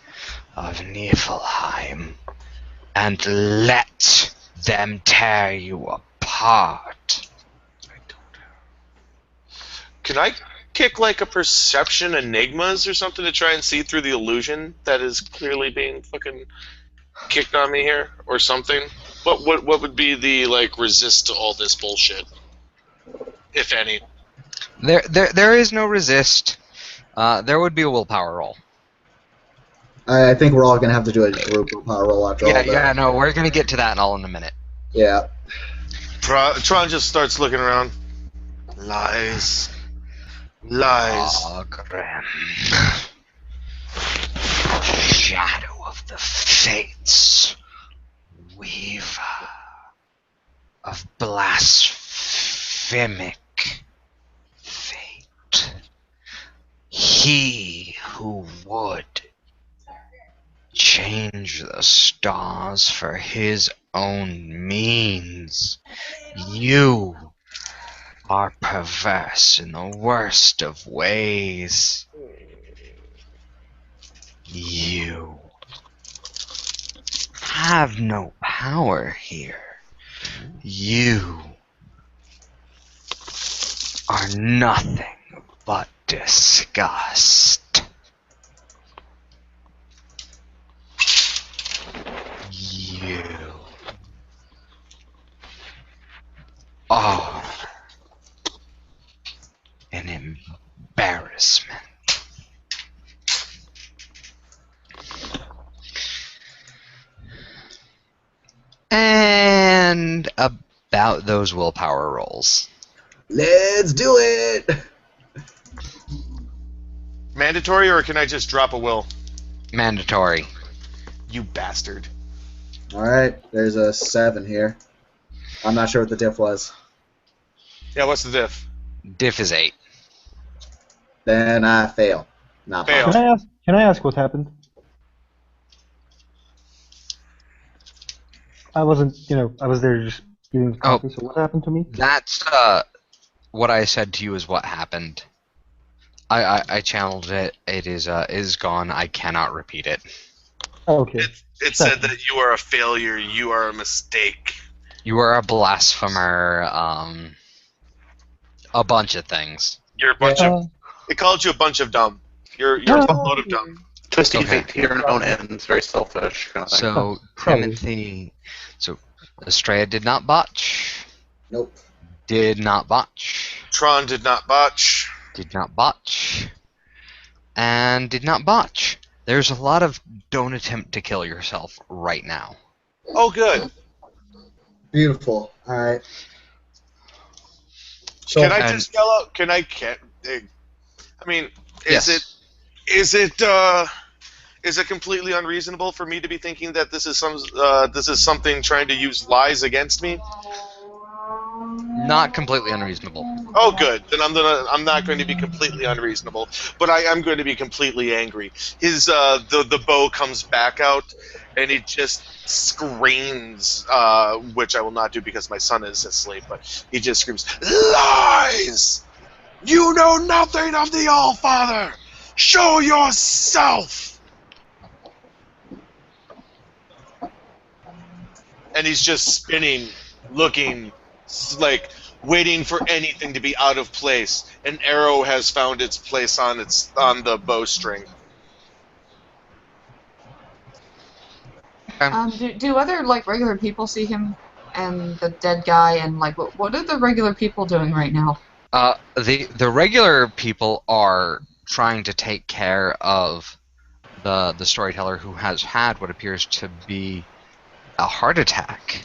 of Niflheim and let them tear you apart. Can I kick like a perception enigmas or something to try and see through the illusion that is clearly being fucking kicked on me here, or something? What would be the like resist to all this bullshit, if any? There is no resist. There would be a willpower roll. I think we're all going to have to do a group willpower roll after all that. Yeah, no, we're going to get to that all in a minute. Yeah. Tron just starts looking around. Lies. Lies. Ogren. Shadow of the Fates. Weaver of blasphemic fate. He who would change the stars for his own means. You are perverse in the worst of ways. You have no power here. You are nothing but disgust. You are an embarrassment. And about those willpower rolls. Let's do it! Mandatory, or can I just drop a will? Mandatory. You bastard. Alright, there's a 7 here. I'm not sure what the diff was. Yeah, what's the diff? Diff is 8. Then I fail. Not Fail. fine. Can I ask what happened? I wasn't, I was there just giving the coffee, so what happened to me? That's what I said to you is what happened. I channeled it. It is gone. I cannot repeat it. Oh, okay. It said that you are a failure. You are a mistake. You are a blasphemer. A bunch of things. You're a bunch of. It called you a bunch of dumb. You're a load of dumb. twisting Okay. fate to your own ends, very selfish kind of thing. So Probably. Timothy, so Estrella did not botch. Nope. Did not botch. Tron did not botch. Did not botch. And did not botch. There's a lot of don't attempt to kill yourself right now. Oh, good. Beautiful. All right. So, Can I And- just yell out? Can I? Can't. I mean, Yes. is it completely unreasonable for me to be thinking that this is something trying to use lies against me? Not completely unreasonable. Oh, good. Then I'm not going to be completely unreasonable, but I am going to be completely angry. The bow comes back out, and he just screams, which I will not do because my son is asleep. But he just screams, "Lies! You know nothing of the All-Father. Show yourself!" And he's just spinning, looking like waiting for anything to be out of place. An arrow has found its place on the bowstring. Do other like regular people see him and the dead guy and like what are the regular people doing right now? The regular people are trying to take care of the storyteller who has had what appears to be a heart attack.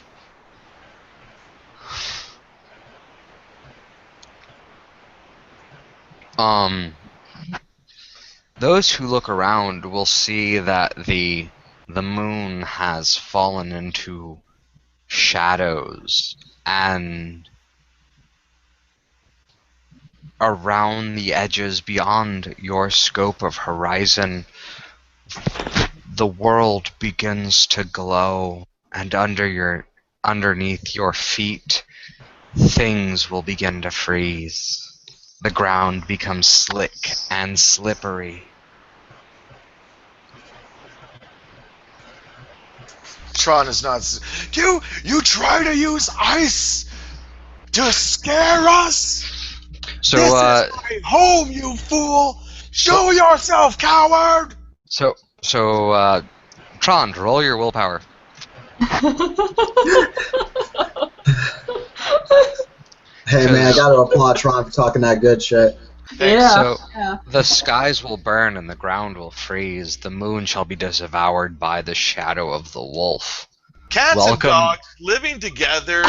Those who look around will see that the moon has fallen into shadows, and around the edges beyond your scope of horizon, the world begins to glow, and underneath your feet, things will begin to freeze. The ground becomes slick and slippery. Tron is not. You try to use ice to scare us? So, This is my home, you fool! Show yourself, coward! Tron, roll your willpower. hey man, I gotta applaud Tron for talking that good shit. Yeah. So, Yeah. the skies will burn and the ground will freeze. The moon shall be devoured by the shadow of the wolf. Cats Welcome. and dogs living together.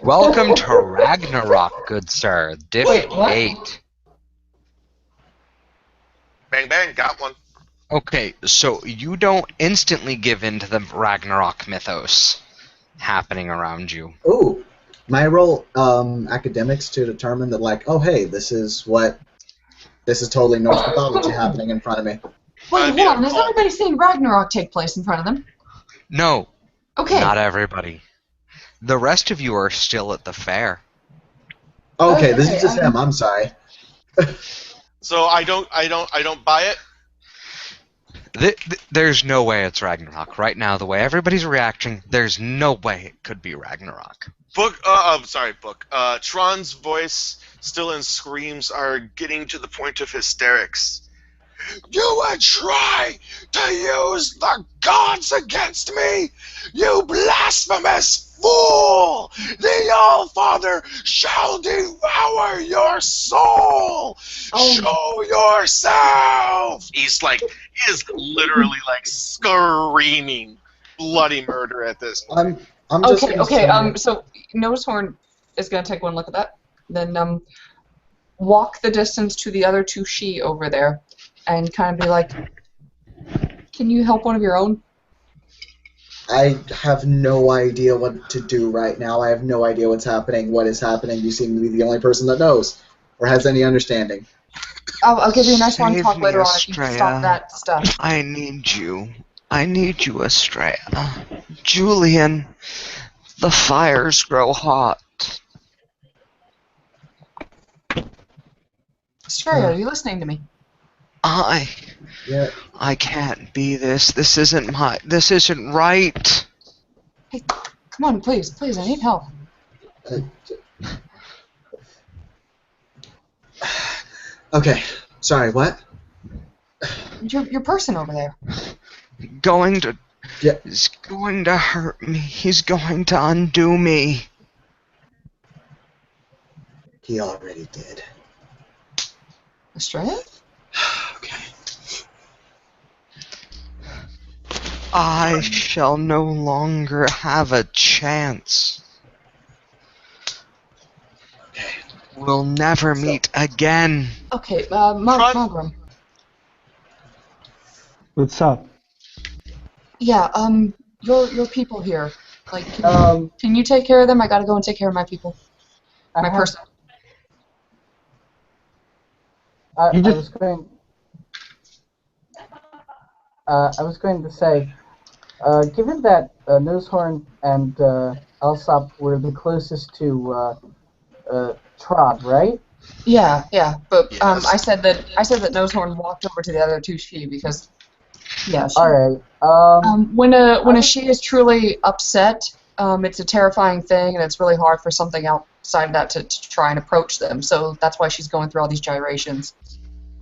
Welcome to Ragnarok, good sir. Diff Wait, what? 8. Bang bang, got one. Okay, so you don't instantly give in to the Ragnarok mythos happening around you. Ooh. May I roll academics to determine that, like, oh hey, this is totally Norse mythology happening in front of me. Wait, hold on. Has everybody seen Ragnarok take place in front of them? No, Okay. not everybody. The rest of you are still at the fair. Okay, this Okay, is just him. I'm sorry. So I don't buy it. There's no way it's Ragnarok. Right now, the way everybody's reacting, there's no way it could be Ragnarok. Tron's voice, still in screams, are getting to the point of hysterics. You would try to use the gods against me, you blasphemous fool! The All-Father shall devour your soul! Show yourself! He is literally like screaming bloody murder at this point. I'm just Okay. gonna say- So Nosehorn is gonna take one look at that. Then walk the distance to the other two she over there, and kind of be like, "Can you help one of your own?" I have no idea what to do right now. I have no idea what's happening, what is happening. You seem to be the only person that knows or has any understanding. I'll give you a nice one Save talk me, later on if you Estrella. stop that stuff. I need you. I need you, Estrella. Julian, the fires grow hot. Estrella, are you listening to me? Yeah. I can't be this. This isn't right. Hey, come on, please, I need help. Okay. Sorry, what? Your person over there. Going to... Yeah. He's going to hurt me. He's going to undo me. He already did. Estrella? Okay. I shall no longer have a chance. Okay. We'll never meet again. Okay, Tron- Mogram. What's up? Yeah, your people here. Like, can you take care of them? I gotta go and take care of my people. My person. I You just- was going to say, given that Nosehorn and Alsop were the closest to Trod, right? Yeah, but Yes. I said that Nosehorn walked over to the other two she because yeah. All right. When a she is truly upset, it's a terrifying thing, and it's really hard for something outside that to try and approach them. So that's why she's going through all these gyrations.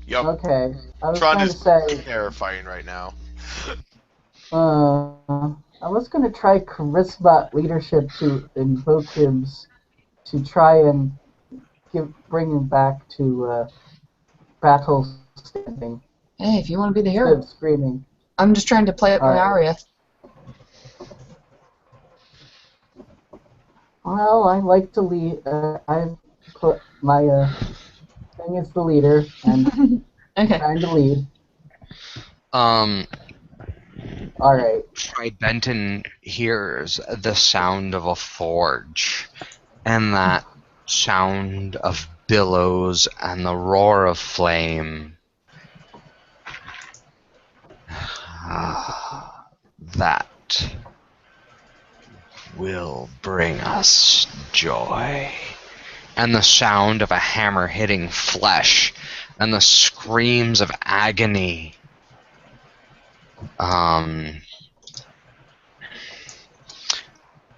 Yup. Okay. I was Tron going to is say. terrifying right now. I was going to try charisma leadership to invoke him to try and bring him back to battle standing Hey, if you want to be the instead hero, of screaming. I'm just trying to play up my Alright. aria. Well, I like to lead. I've put my thing as the leader and Okay. trying to lead. All right. Tribenton hears the sound of a forge, and that sound of billows and the roar of flame. That will bring us joy. And the sound of a hammer hitting flesh, and the screams of agony.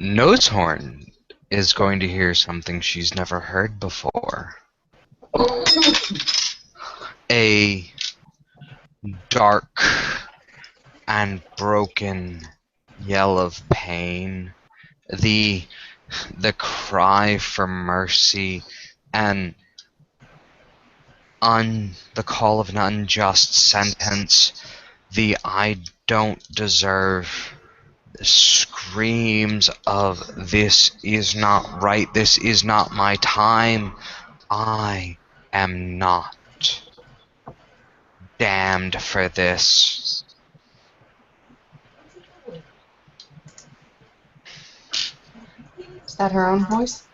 Nosehorn is going to hear something she's never heard before. A dark and broken yell of pain. The cry for mercy and the call of an unjust sentence. The I don't deserve. Screams of this is not right, this is not my time, I am not damned for this. Is that her own voice?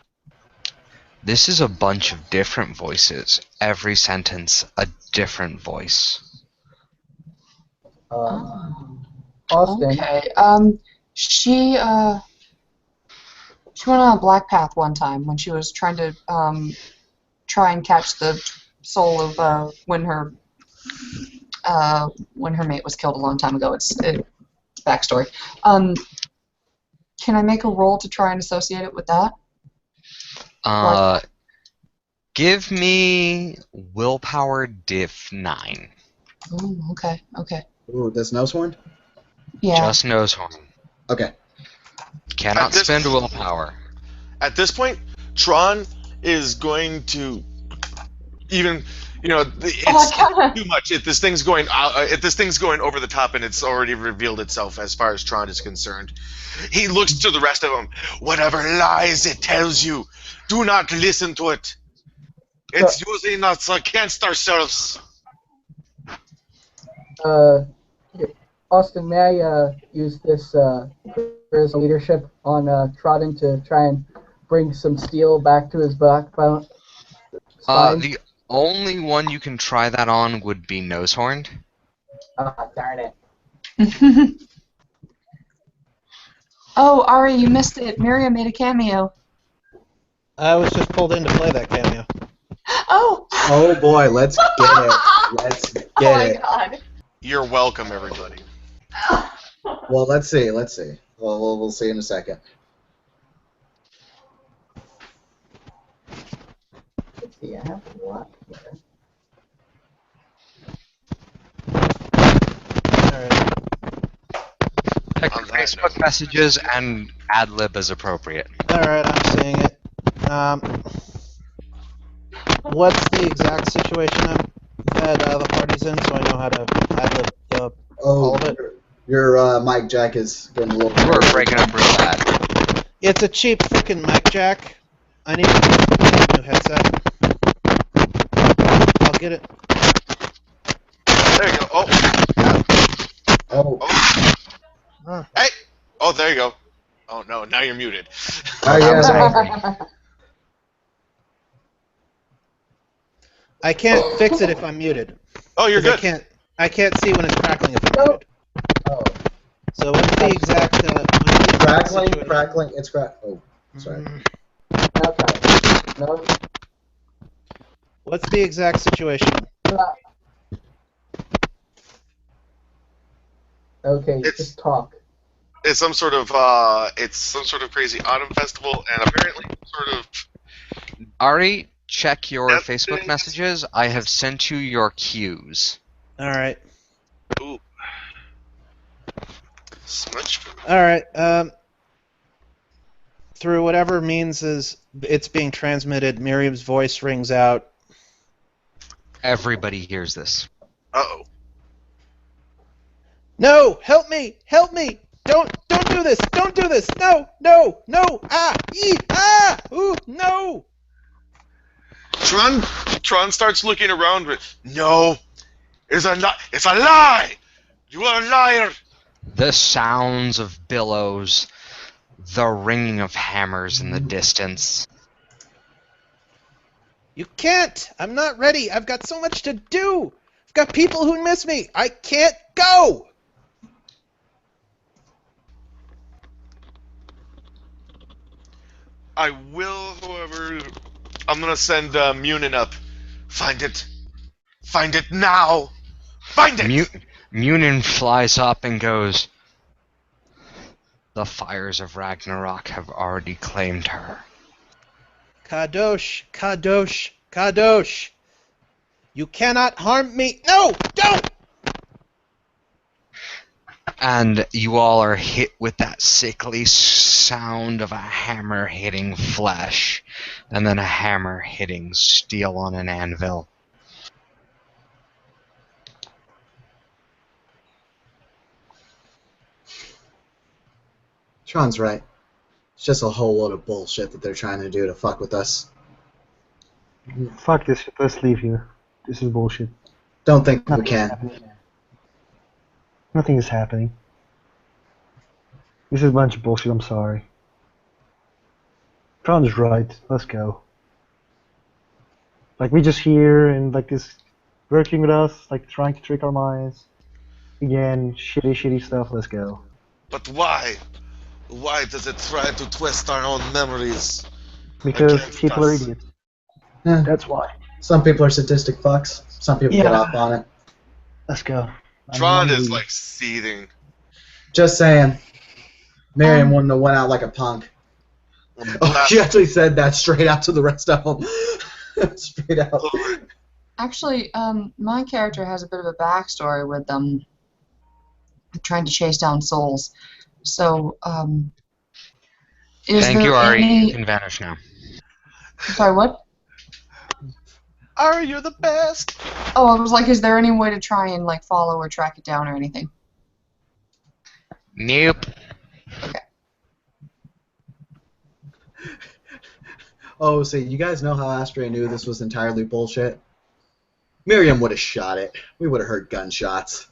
This is a bunch of different voices, every sentence a different voice. Austin. Okay. She went on a black path one time when she was trying to try and catch the soul of when her mate was killed a long time ago. It's backstory. Can I make a roll to try and associate it with that? Give me willpower diff 9. Ooh, okay. Ooh, does Nosehorn? Yeah. Just Nosehorn. Okay. Cannot spend willpower. At this point, Tron is going to even, it's too much. If this thing's going over the top, and it's already revealed itself as far as Tron is concerned. He looks to the rest of them. Whatever lies it tells you, do not listen to it. It's using us against ourselves. Austin, may I use this charisma leadership on Trodden to try and bring some steel back to his backbone? The only one you can try that on would be Nosehorn. Darn it. Oh, Ari, you missed it. Miriam made a cameo. I was just pulled in to play that cameo. Oh! Oh boy, let's get it. Let's get Oh my it. god. You're welcome, everybody. Well, let's see. We'll see in a second. Let's see, I have a lot here. Alright. Check On that Facebook note. messages and ad lib as appropriate. Alright, I'm seeing it. What's the exact situation that the party's in, so I know how to ad lib all of it? Your mic jack is getting a little. You are breaking up real bad. It's a cheap freaking mic jack. I need a new headset. I'll get it. There you go. Oh, Oh. Hey! Oh, there you go. Oh, no, now you're muted. oh That was yeah. angry. I can't fix it if I'm muted. Oh, you're 'Cause good. I can't see when it's crackling if I'm muted. Oh, So what's the exact crackling, situation? crackling. It's crack. Oh, sorry. Okay. No. What's the exact situation? Okay, It's- just talk. It's some sort of crazy autumn festival, and apparently sort of Ari, check your Yep. Facebook messages. I have sent you your cues. Alright. ooh, smudge. Alright, through whatever means is it's being transmitted, Miriam's voice rings out. Everybody hears this. Uh-oh. No! Help me! Help me! Don't do this! Don't do this! No! No! No! Ah! Ee! Ah! Ooh! No! Tron starts looking around with, no, it's a lie! You are a liar! The sounds of billows, the ringing of hammers in the distance. You can't! I'm not ready! I've got so much to do! I've got people who miss me! I can't go! I will, however, I'm gonna send Munin up. Find it. Find it now! Find it! Munin flies up and goes, "The fires of Ragnarok have already claimed her." Kadosh! Kadosh! Kadosh! You cannot harm me! No! Don't! And you all are hit with that sickly sound of a hammer hitting flesh, and then a hammer hitting steel on an anvil. Tron's right. It's just a whole load of bullshit that they're trying to do to fuck with us. Fuck this shit. Let's leave here. This is bullshit. Don't think we Nothing is can. happening. Nothing is happening. This is a bunch of bullshit. I'm sorry. Tron's right. Let's go. Like, we just here and like this working with us, like trying to trick our minds. Again, shitty stuff. Let's go. But why? Why does it try to twist our own memories? Because Against people are us. idiots. Eh, That's why. some people are sadistic fucks. Some people get Yeah. off on it. Let's go. Tron I'm is leaving. like seething. Just saying. Miriam wouldn't have went out like a punk. Oh, she actually said that straight out to the rest of them. Straight out. Actually, my character has a bit of a backstory with them trying to chase down souls. So, is Thank there you, Ari. any... You can vanish now. Sorry, what? Ari, you're the best! Oh, I was like, is there any way to try and like follow or track it down or anything? Nope. Oh, see, you guys know how Astrea knew this was entirely bullshit? Miriam would have shot it. We would have heard gunshots.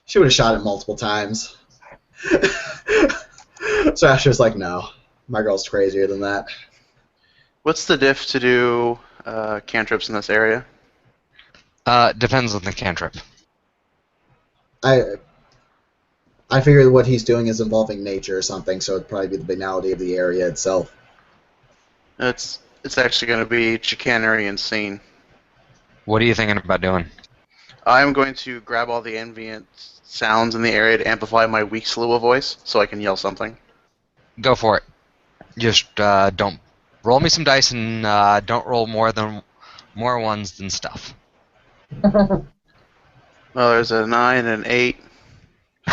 She would have shot it multiple times. So Astrea's like, no. My girl's crazier than that. What's the diff to do cantrips in this area? Depends on the cantrip. I figure what he's doing is involving nature or something, so it'd probably be the banality of the area itself. It's actually going to be chicanery and scene. What are you thinking about doing? I'm going to grab all the ambient sounds in the area to amplify my weak Slua voice so I can yell something. Go for it. Just don't roll me some dice and don't roll more ones than stuff. Well, there's a 9 and an 8.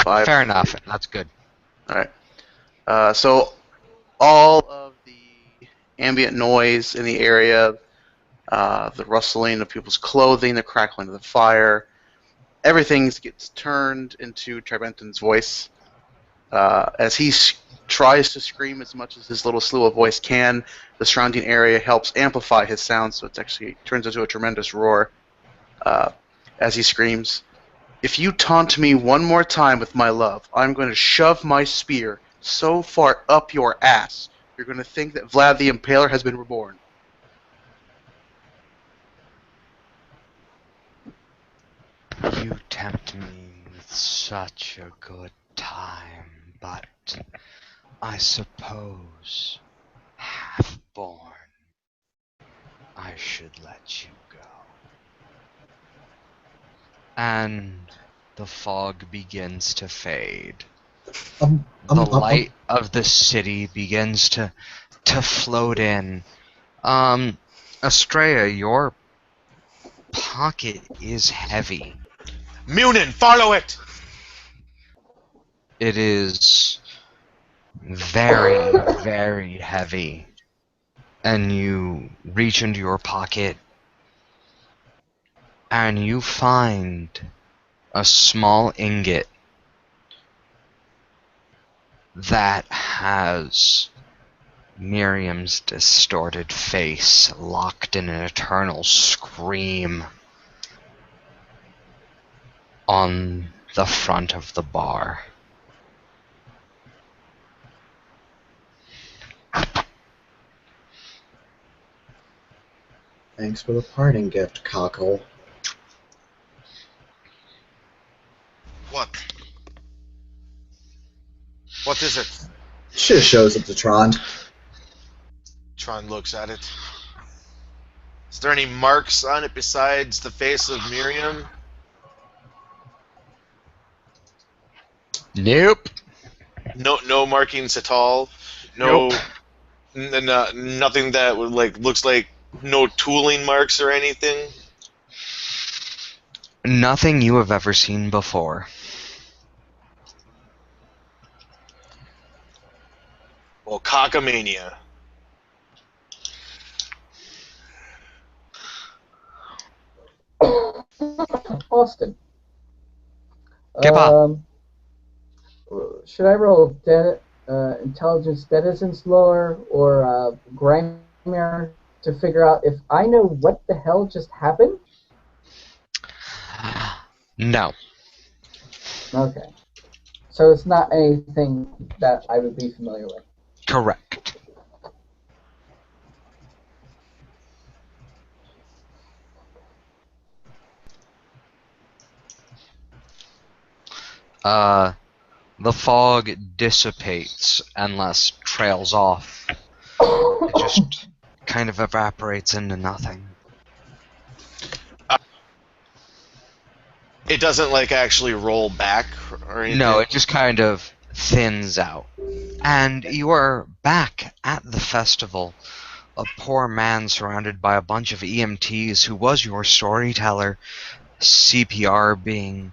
5. Fair enough. That's good. All right. So all of the ambient noise in the area, the rustling of people's clothing, the crackling of the fire, everything gets turned into Tribenton's voice. As he tries to scream as much as his little slew of voice can, the surrounding area helps amplify his sound, so it actually turns into a tremendous roar. As he screams, "If you taunt me one more time with my love, I'm going to shove my spear so far up your ass, you're going to think that Vlad the Impaler has been reborn." You tempt me with such a good time, but I suppose, half-born, I should let you go. And the fog begins to fade. The light of the city begins to float in. Estrella, your pocket is heavy. Munin, follow it! It is very, very heavy. And you reach into your pocket and you find a small ingot that has Miriam's distorted face locked in an eternal scream on the front of the bar. Thanks for the parting gift, Cockle. What? What is it? Just shows it to Tron. Tron looks at it. Is there any marks on it besides the face of Miriam? Nope. No markings at all. No, Nope. nothing that would looks like no tooling marks or anything. Nothing you have ever seen before. Well, cockamania. Austin. Give up. Should I roll intelligence denizens lore or Grimier to figure out if I know what the hell just happened? No. Okay. So it's not anything that I would be familiar with. Correct. The fog dissipates and less trails off. It just kind of evaporates into nothing. It doesn't actually roll back or anything. No, it just kind of thins out. And you are back at the festival. A poor man surrounded by a bunch of EMTs who was your storyteller. CPR being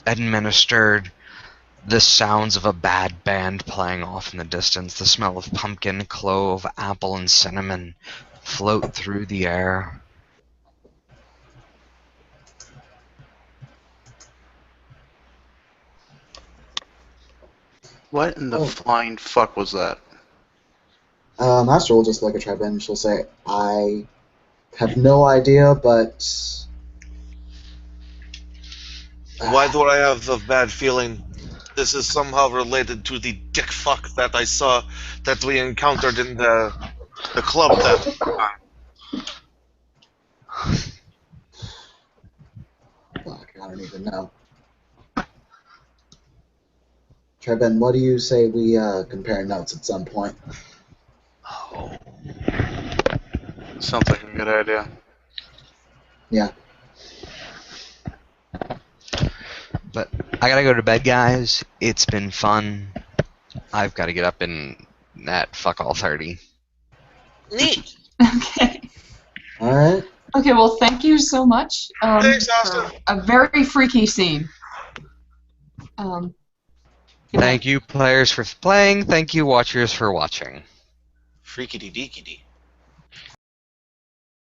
administered. The sounds of a bad band playing off in the distance. The smell of pumpkin, clove, apple, and cinnamon float through the air. What in the flying fuck was that? Master will just look at Triben and she'll say, I have no idea, but... Why do I have a bad feeling? This is somehow related to the dick fuck that I saw, that we encountered in the club that time. Fuck, I don't even know. Triben, what do you say we compare notes at some point? Oh. Sounds like a good idea. Yeah. But I gotta go to bed, guys. It's been fun. I've got to get up at fuck all 30. Neat. Okay. Alright. Okay, well, thank you so much. Thanks, for Austin. a very freaky scene. Thank you, players, for playing. Thank you, watchers, for watching. Freaky deekity.